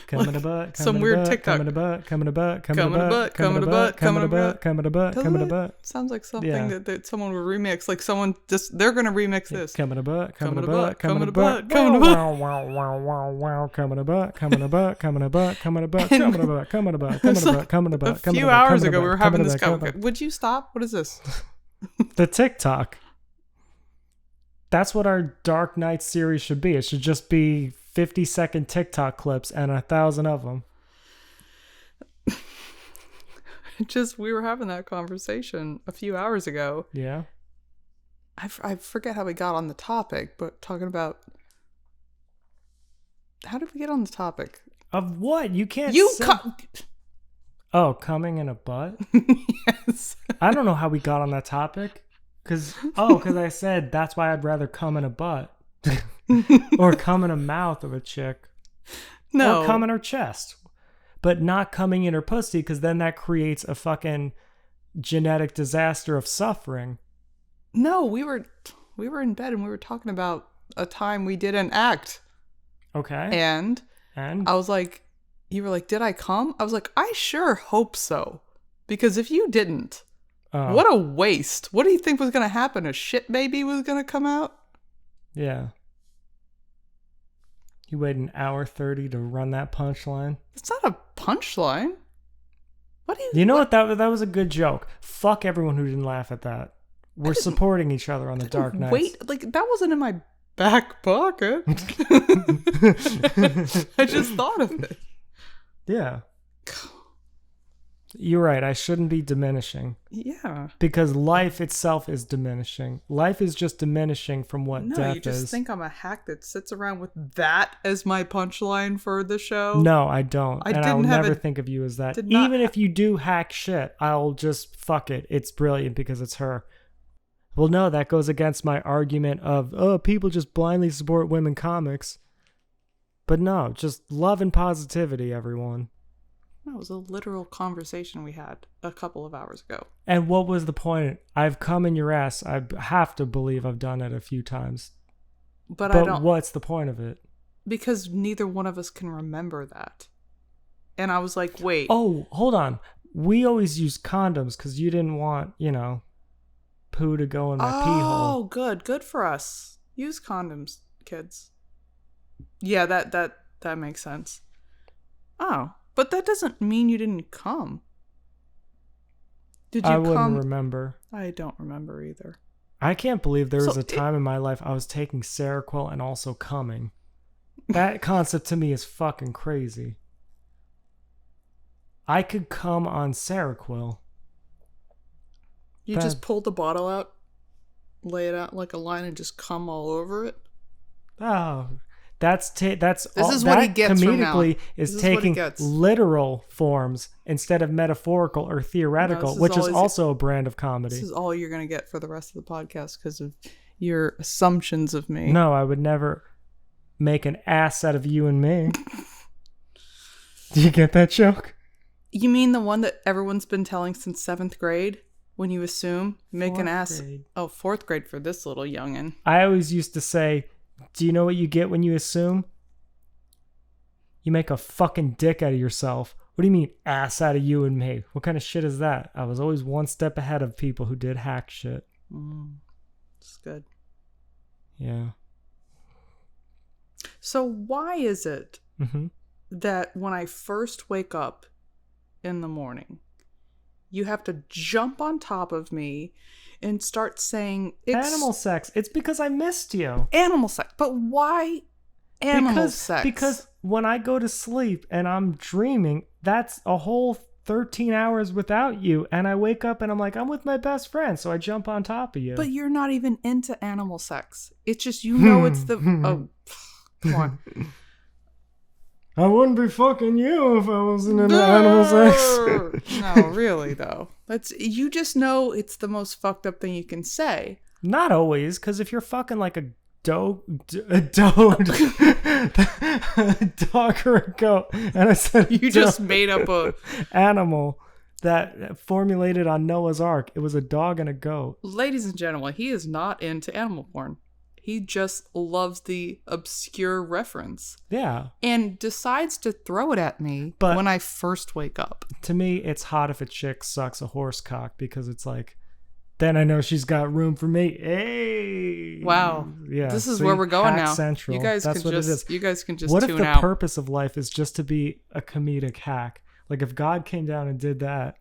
Speaker 1: Come in a butt.
Speaker 2: Some weird TikTok.
Speaker 1: Come in a butt. Come in a butt. Come in a butt.
Speaker 2: Come in a butt.
Speaker 1: Come in a butt. Come in a butt. Come in a butt.
Speaker 2: Sounds like something that someone would remix. Like someone just they're gonna remix this.
Speaker 1: Come in a butt. Come in a butt. Come in a butt.
Speaker 2: Come in a butt.
Speaker 1: Wow wow wow wow. Come in a butt. Come in a butt. Come in a butt. Come in a butt. Come in a butt. Come in a butt. Come in a butt. Come in a butt.
Speaker 2: A few hours ago we were having this conversation. Would you stop? What is this?
Speaker 1: The TikTok. That's what our Dark Knight series should be. It should just be 50-second TikTok clips and 1,000 of them.
Speaker 2: We were having that conversation a few hours ago.
Speaker 1: Yeah.
Speaker 2: I forget how we got on the topic, but talking about how did we get on the topic
Speaker 1: of what? You can't. Oh, coming in a butt?
Speaker 2: Yes.
Speaker 1: I don't know how we got on that topic. Because I said that's why I'd rather come in a butt. Or come in a mouth of a chick.
Speaker 2: No.
Speaker 1: Or come in her chest. But not coming in her pussy, because then that creates a fucking genetic disaster of suffering.
Speaker 2: No, we were in bed and we were talking about a time we did an act.
Speaker 1: Okay.
Speaker 2: And I was like, you were like, did I come? I was like, I sure hope so. Because if you didn't, what a waste. What do you think was going to happen? A shit baby was going to come out?
Speaker 1: Yeah. You waited an hour 30 to run that punchline?
Speaker 2: It's not a punchline. What do you...
Speaker 1: You know what? That was a good joke. Fuck everyone who didn't laugh at that. We're supporting each other on the Dark Nights.
Speaker 2: Wait, like, that wasn't in my back pocket. I just thought of it.
Speaker 1: Yeah. You're right. I shouldn't be diminishing.
Speaker 2: Yeah.
Speaker 1: Because life itself is diminishing. Life is just diminishing from what death is.
Speaker 2: No, you just think I'm a hack that sits around with that as my punchline for the show?
Speaker 1: No, I don't. I'll never think of you as that. Even if you do hack shit, I'll just fuck it. It's brilliant because it's her. Well, no, that goes against my argument of, people just blindly support women comics. But no, just love and positivity, everyone.
Speaker 2: That was a literal conversation we had a couple of hours ago.
Speaker 1: And what was the point? I've come in your ass. I have to believe I've done it a few times.
Speaker 2: But I don't...
Speaker 1: what's the point of it?
Speaker 2: Because neither one of us can remember that. And I was like, wait.
Speaker 1: Oh, hold on. We always use condoms because you didn't want, poo to go in my pee hole.
Speaker 2: Oh, good. Good for us. Use condoms, kids. Yeah, that makes sense. Oh, but that doesn't mean you didn't come. Did you come?
Speaker 1: I wouldn't remember.
Speaker 2: I don't remember either.
Speaker 1: I can't believe there was a time in my life I was taking Seroquel and also coming. That concept to me is fucking crazy. I could come on Seroquel.
Speaker 2: You just pull the bottle out, lay it out like a line, and just come all over it?
Speaker 1: Oh, this
Speaker 2: is what he gets from now.
Speaker 1: Comedically is taking literal forms instead of metaphorical or theoretical, which is also a brand of comedy.
Speaker 2: This is all you're going to get for the rest of the podcast because of your assumptions of me.
Speaker 1: No, I would never make an ass out of you and me. Do you get that joke?
Speaker 2: You mean the one that everyone's been telling since 7th grade? When you assume, make an ass.
Speaker 1: Grade.
Speaker 2: Oh, 4th grade for this little youngin'.
Speaker 1: I always used to say, do you know what you get when you assume? You make a fucking dick out of yourself. What do you mean, ass out of you and me? What kind of shit is that? I was always one step ahead of people who did hack shit.
Speaker 2: It's good.
Speaker 1: Yeah.
Speaker 2: So why is it that when I first wake up in the morning, you have to jump on top of me and start saying...
Speaker 1: Animal sex. It's because I missed you.
Speaker 2: Animal sex. But why animal sex?
Speaker 1: Because when I go to sleep and I'm dreaming, that's a whole 13 hours without you. And I wake up and I'm like, I'm with my best friend. So I jump on top of you.
Speaker 2: But you're not even into animal sex. It's just, it's the... Oh, come on.
Speaker 1: I wouldn't be fucking you if I wasn't into animal sex.
Speaker 2: No, really, though. You just know it's the most fucked up thing you can say.
Speaker 1: Not always, because if you're fucking like a dog or a goat, and I said
Speaker 2: you just made up a
Speaker 1: animal that formulated on Noah's Ark. It was a dog and a goat.
Speaker 2: Ladies and gentlemen, he is not into animal porn. He just loves the obscure reference.
Speaker 1: Yeah.
Speaker 2: And decides to throw it at me when I first wake up.
Speaker 1: To me, it's hot if a chick sucks a horse cock because it's like, then I know she's got room for me. Hey.
Speaker 2: Wow.
Speaker 1: Yeah.
Speaker 2: This is where we're going now.
Speaker 1: Central.
Speaker 2: You guys
Speaker 1: That's
Speaker 2: can
Speaker 1: what
Speaker 2: just,
Speaker 1: it is.
Speaker 2: You guys can just
Speaker 1: what
Speaker 2: tune out.
Speaker 1: What if the purpose of life is just to be a comedic hack? Like if God came down and did that.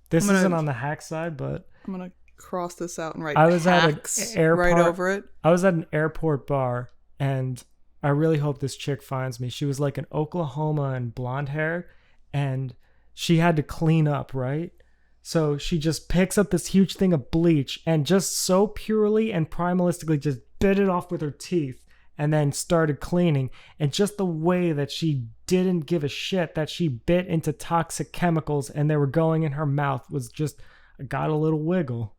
Speaker 1: This isn't on the hack side, but
Speaker 2: I'm going to cross this out and write hacks right over it.
Speaker 1: I was at an airport bar and I really hope this chick finds me. She was like in Oklahoma and blonde hair and she had to clean up, right? So she just picks up this huge thing of bleach and just so purely and primalistically just bit it off with her teeth and then started cleaning. And just the way that she didn't give a shit that she bit into toxic chemicals and they were going in her mouth was just, I got a little wiggle.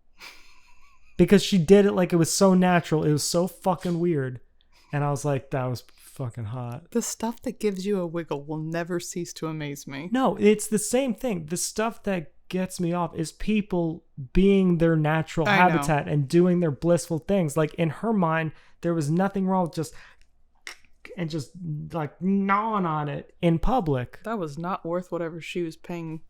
Speaker 1: Because she did it like it was so natural. It was so fucking weird. And I was like, that was fucking hot.
Speaker 2: The stuff that gives you a wiggle will never cease to amaze me.
Speaker 1: No, it's the same thing. The stuff that gets me off is people being their natural habitat and doing their blissful things. Like in her mind, there was nothing wrong with just like gnawing on it in public.
Speaker 2: That was not worth whatever she was being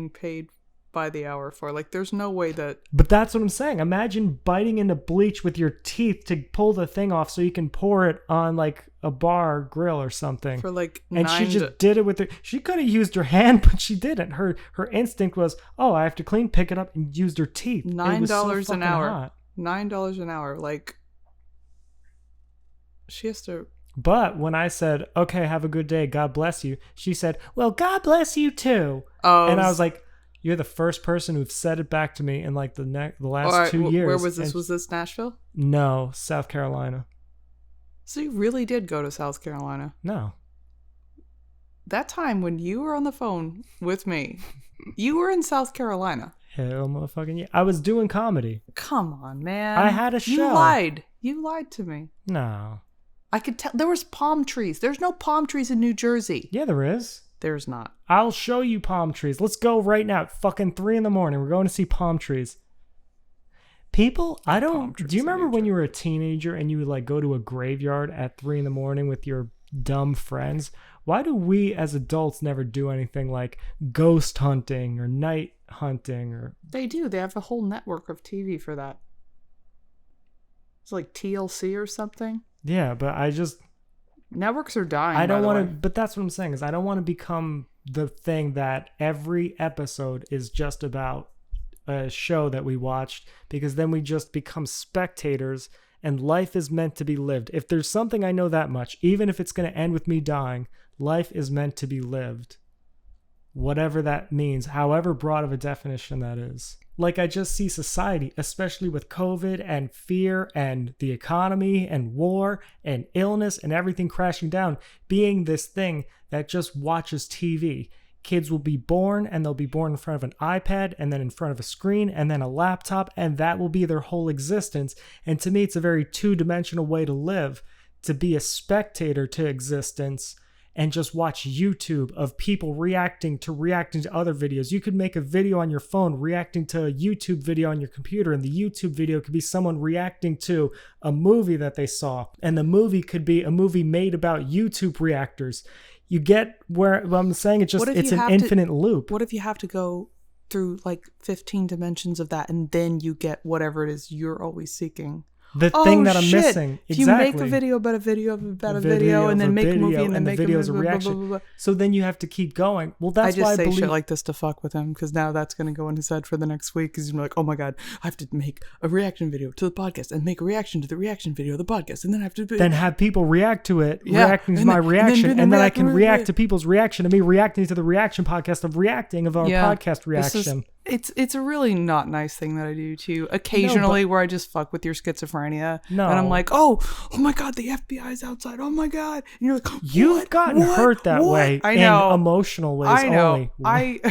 Speaker 2: paid by the hour for. Like, there's no way that...
Speaker 1: But that's what I'm saying. Imagine biting into bleach with your teeth to pull the thing off so you can pour it on like a bar grill or something.
Speaker 2: For like
Speaker 1: and she just did it with her... She could have used her hand, but she didn't. Her instinct was, oh, I have to clean, pick it up, and used her teeth.
Speaker 2: $9 an hour.
Speaker 1: Hot.
Speaker 2: $9 an hour. Like, she has to...
Speaker 1: But when I said, okay, have a good day, God bless you, she said, well, God bless you too.
Speaker 2: Oh,
Speaker 1: and I was like, you're the first person who've said it back to me in like the last 2 years.
Speaker 2: Where was this? Was this Nashville?
Speaker 1: No, South Carolina.
Speaker 2: So you really did go to South Carolina?
Speaker 1: No.
Speaker 2: That time when you were on the phone with me, you were in South Carolina.
Speaker 1: Hell motherfucking yeah. I was doing comedy.
Speaker 2: Come on, man.
Speaker 1: I had a show.
Speaker 2: You lied. You lied to me.
Speaker 1: No.
Speaker 2: I could tell. There was palm trees. There's no palm trees in New Jersey.
Speaker 1: Yeah, there is.
Speaker 2: There's not.
Speaker 1: I'll show you palm trees. Let's go right now. At fucking 3 a.m. We're going to see palm trees. People, I don't... Do you remember when you were a teenager and you would like go to a graveyard at 3 a.m. with your dumb friends? Why do we as adults never do anything like ghost hunting or night hunting? Or
Speaker 2: They do. They have a whole network of TV for that. It's like TLC or something.
Speaker 1: Yeah, but I just...
Speaker 2: Networks are dying.
Speaker 1: I don't want to, but that's what I'm saying is I don't want to become the thing that every episode is just about a show that we watched, because then we just become spectators and life is meant to be lived. If there's something I know that much, even if it's going to end with me dying, life is meant to be lived. Whatever that means, however broad of a definition that is. Like, I just see society, especially with COVID and fear and the economy and war and illness and everything crashing down, being this thing that just watches TV. Kids will be born and they'll be born in front of an iPad and then in front of a screen and then a laptop, and that will be their whole existence. And to me, it's a very two-dimensional way to live, to be a spectator to existence and just watch YouTube of people reacting to other videos. You could make a video on your phone reacting to a YouTube video on your computer, and the YouTube video could be someone reacting to a movie that they saw, and the movie could be a movie made about YouTube reactors. You get what I'm saying? It's an infinite loop.
Speaker 2: What if you have to go through like 15 dimensions of that, and then you get whatever it is you're always seeking?
Speaker 1: The thing that I'm missing.
Speaker 2: If
Speaker 1: exactly.
Speaker 2: you make a video about a video about a video, and then make a movie, and then make a
Speaker 1: video's a reaction.
Speaker 2: Blah, blah, blah.
Speaker 1: So then you have to keep going. Well, that's why I
Speaker 2: say
Speaker 1: believe
Speaker 2: shit like this to fuck with him, because now that's going to go in his head for the next week. Because he's like, oh my god, I have to make a reaction video to the podcast and make a reaction to the reaction video of the podcast, and then I have to
Speaker 1: then have people react to it, reacting to my reaction, and then I can react to people's reaction to me reacting to the reaction podcast of reacting of our podcast reaction.
Speaker 2: It's a really not nice thing that I do to you occasionally, where I just fuck with your schizophrenia. No. And I'm like, oh my god, the FBI is outside. Oh my god. And you're like,
Speaker 1: you've gotten hurt that way.
Speaker 2: I know.
Speaker 1: In emotional ways.
Speaker 2: I know.
Speaker 1: Only.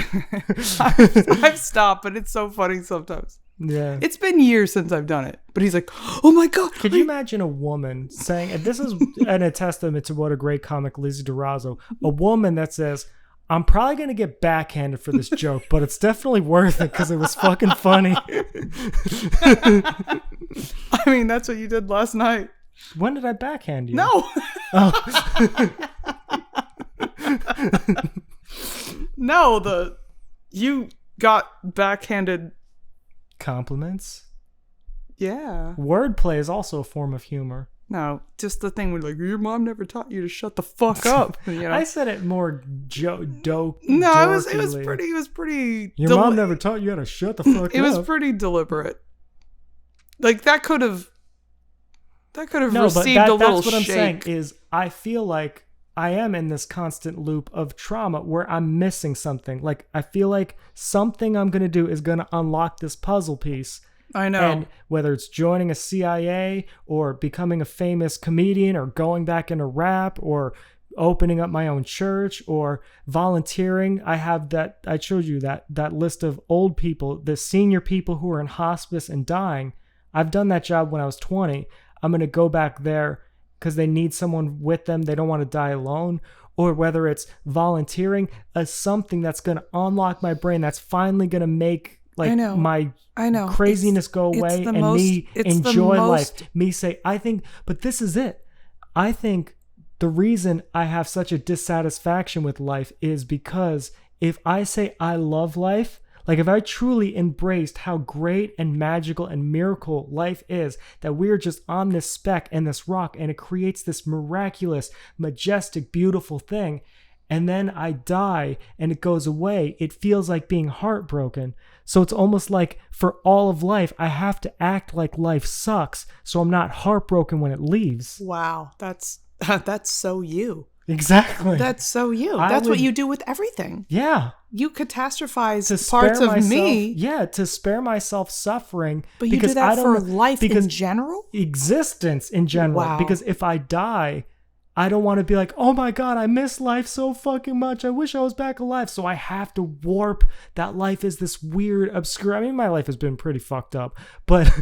Speaker 2: I've stopped, but it's so funny sometimes.
Speaker 1: Yeah.
Speaker 2: It's been years since I've done it, but he's like, oh my god.
Speaker 1: Could you imagine a woman saying, and this is a testament to what a great comic Liz durazzo, a woman that says, I'm probably going to get backhanded for this joke, but it's definitely worth it because it was fucking funny.
Speaker 2: I mean, that's what you did last night.
Speaker 1: When did I backhand you?
Speaker 2: No.
Speaker 1: Oh.
Speaker 2: No, you got backhanded
Speaker 1: compliments.
Speaker 2: Yeah.
Speaker 1: Wordplay is also a form of humor.
Speaker 2: No, just the thing where like, your mom never taught you to shut the fuck up. You know?
Speaker 1: I said it more
Speaker 2: No, it was pretty.
Speaker 1: Your mom never taught you how to shut the fuck up.
Speaker 2: It was pretty deliberate. Like that could have received a little
Speaker 1: that's what I'm
Speaker 2: shake.
Speaker 1: saying is I feel like I am in this constant loop of trauma where I'm missing something. Like I feel like something I'm going to do is going to unlock this puzzle piece.
Speaker 2: I know.
Speaker 1: And whether it's joining a CIA or becoming a famous comedian or going back into rap or opening up my own church or volunteering. I showed you that list of old people, the senior people who are in hospice and dying. I've done that job when I was 20. I'm going to go back there because they need someone with them. They don't want to die alone. Or whether it's volunteering as something that's going to unlock my brain, that's finally going to make my craziness go away and me enjoy life. Me say, but this is it. I think the reason I have such a dissatisfaction with life is because if I say I love life, like if I truly embraced how great and magical and miracle life is, that we're just on this speck and this rock and it creates this miraculous, majestic, beautiful thing, and then I die and it goes away, it feels like being heartbroken. So it's almost like for all of life, I have to act like life sucks so I'm not heartbroken when it leaves.
Speaker 2: Wow, that's so you.
Speaker 1: Exactly.
Speaker 2: That's so you. That's what you do with everything.
Speaker 1: Yeah.
Speaker 2: You catastrophize parts of me.
Speaker 1: Yeah, to spare myself suffering.
Speaker 2: But you do that for life in general?
Speaker 1: Existence in general.
Speaker 2: Wow.
Speaker 1: Because if I die, I don't want to be like, oh my God, I miss life so fucking much. I wish I was back alive. So I have to warp that life is this weird, obscure. I mean, my life has been pretty fucked up, but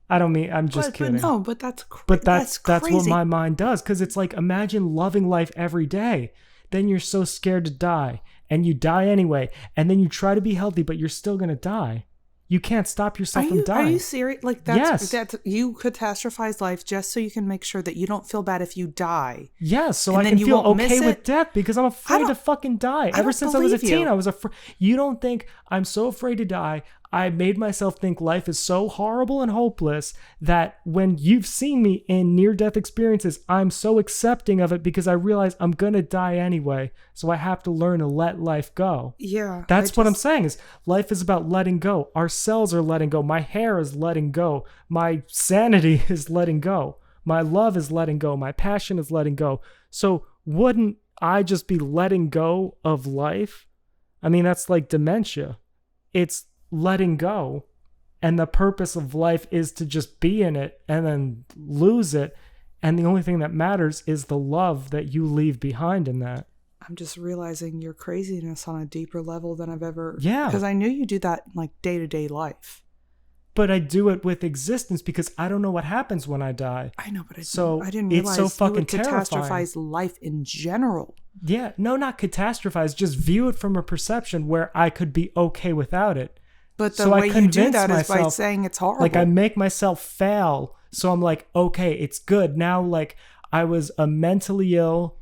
Speaker 1: I'm just kidding.
Speaker 2: But that's
Speaker 1: that's what my mind does. Because it's like, imagine loving life every day. Then you're so scared to die and you die anyway. And then you try to be healthy, but you're still going to die. You can't stop yourself from dying.
Speaker 2: Are you serious? Like that's you catastrophize life just so you can make sure that you don't feel bad if you die.
Speaker 1: Yes, so I can feel okay with death because I'm afraid to fucking die. Ever since I was a teen, I was afraid. You don't think I'm so afraid to die? I made myself think life is so horrible and hopeless that when you've seen me in near-death experiences, I'm so accepting of it because I realize I'm going to die anyway. So I have to learn to let life go.
Speaker 2: Yeah.
Speaker 1: That's what I'm saying is life is about letting go. Our cells are letting go. My hair is letting go. My sanity is letting go. My love is letting go. My passion is letting go. So wouldn't I just be letting go of life? I mean, that's like dementia. It's letting go, and the purpose of life is to just be in it and then lose it, and the only thing that matters is the love that you leave behind in that.
Speaker 2: I'm just realizing your craziness on a deeper level than I've ever.
Speaker 1: Yeah,
Speaker 2: because I knew you do that in like day-to-day life,
Speaker 1: but I do it with existence because I don't know what happens when I die.
Speaker 2: I know, but I didn't realize
Speaker 1: it's so fucking
Speaker 2: you would
Speaker 1: terrifying.
Speaker 2: catastrophize life in general.
Speaker 1: Yeah, no, not catastrophize, just view it from a perception where I could be okay without it.
Speaker 2: But the way you do that is by saying it's horrible.
Speaker 1: Like I make myself fail. So I'm like, okay, it's good. Now, like I was a mentally ill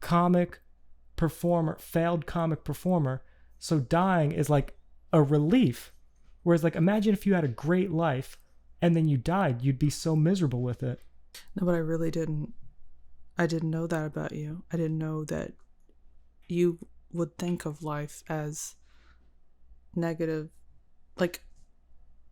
Speaker 1: comic performer, failed comic performer. So dying is like a relief. Whereas like, imagine if you had a great life and then you died, you'd be so miserable with it.
Speaker 2: No, but I didn't know that about you. I didn't know that you would think of life as negative, like,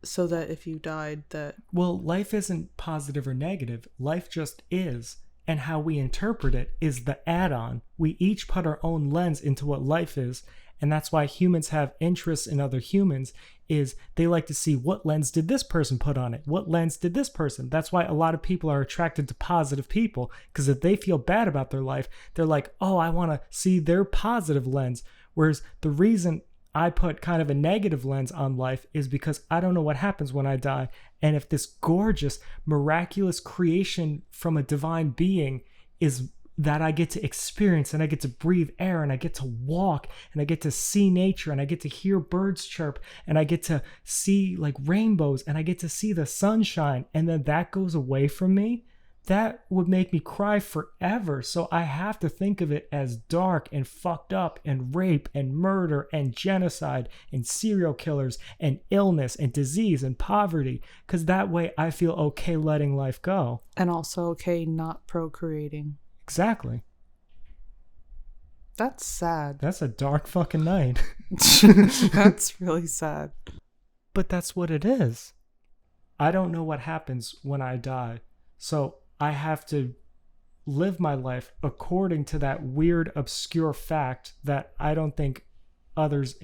Speaker 2: so that if you died that...
Speaker 1: Well, life isn't positive or negative. Life just is. And how we interpret it is the add-on. We each put our own lens into what life is. And that's why humans have interests in other humans, is they like to see what lens did this person put on it? What lens did this person? That's why a lot of people are attracted to positive people, because if they feel bad about their life, they're like, oh, I want to see their positive lens. Whereas the reason I put kind of a negative lens on life is because I don't know what happens when I die. And if this gorgeous, miraculous creation from a divine being is that I get to experience, and I get to breathe air, and I get to walk, and I get to see nature, and I get to hear birds chirp, and I get to see like rainbows, and I get to see the sunshine, and then that goes away from me, that would make me cry forever. So I have to think of it as dark and fucked up and rape and murder and genocide and serial killers and illness and disease and poverty, because that way I feel okay letting life go.
Speaker 2: And also okay not procreating.
Speaker 1: Exactly.
Speaker 2: That's sad.
Speaker 1: That's a dark fucking night.
Speaker 2: That's really sad.
Speaker 1: But that's what it is. I don't know what happens when I die. So I have to live my life according to that weird, obscure fact that I don't think others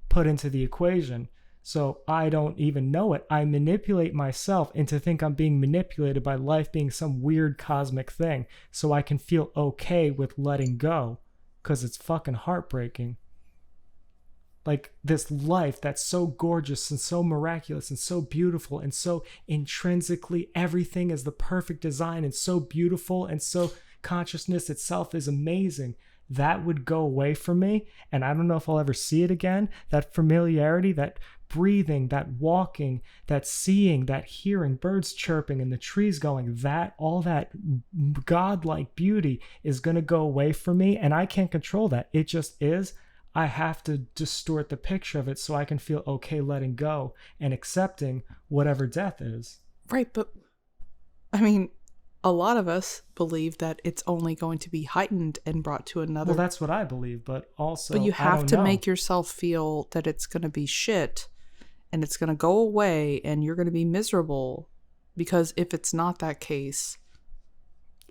Speaker 1: put into the equation. So I don't even know it. I manipulate myself into think I'm being manipulated by life being some weird cosmic thing, so I can feel okay with letting go, because it's fucking heartbreaking. Like this life that's so gorgeous and so miraculous and so beautiful and so intrinsically everything is the perfect design and so beautiful and so consciousness itself is amazing. That would go away from me, and I don't know if I'll ever see it again. That familiarity, that breathing, that walking, that seeing, that hearing, birds chirping and the trees going, that all that godlike beauty is going to go away from me, and I can't control that. It just is. I have to distort the picture of it so I can feel okay letting go and accepting whatever death is.
Speaker 2: Right, but I mean, a lot of us believe that it's only going to be heightened and brought to another.
Speaker 1: Well, that's what I believe, but also
Speaker 2: But you have to
Speaker 1: know.
Speaker 2: make yourself feel that it's going to be shit and it's going to go away and you're going to be miserable, because if it's not that case,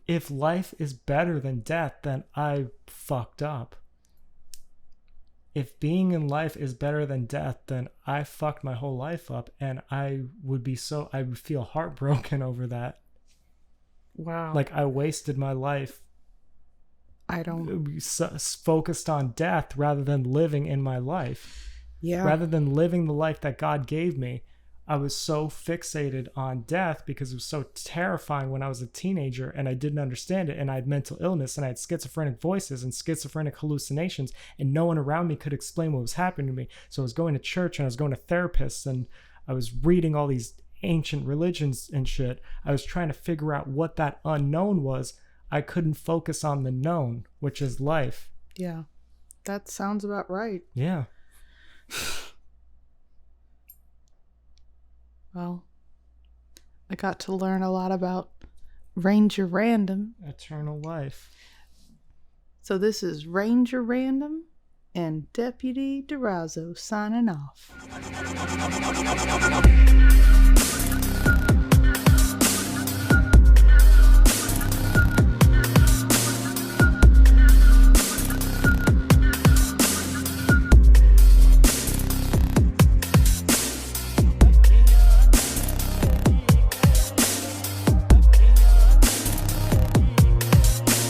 Speaker 1: if life is better than death, then I fucked up. If being in life is better than death, then I fucked my whole life up, and I would feel heartbroken over that.
Speaker 2: wow.
Speaker 1: Like I wasted my life.
Speaker 2: I don't.
Speaker 1: Focused on death rather than living in my life.
Speaker 2: Yeah.
Speaker 1: Rather than living the life that God gave me, I was so fixated on death because it was so terrifying when I was a teenager and I didn't understand it, and I had mental illness and I had schizophrenic voices and schizophrenic hallucinations, and no one around me could explain what was happening to me. So I was going to church and I was going to therapists and I was reading all these ancient religions and shit. I was trying to figure out what that unknown was. I couldn't focus on the known, which is life.
Speaker 2: Yeah. That sounds about right.
Speaker 1: Yeah.
Speaker 2: Well, I got to learn a lot about Ranger Random.
Speaker 1: Eternal life.
Speaker 2: So this is Ranger Random and Deputy Durazzo signing off.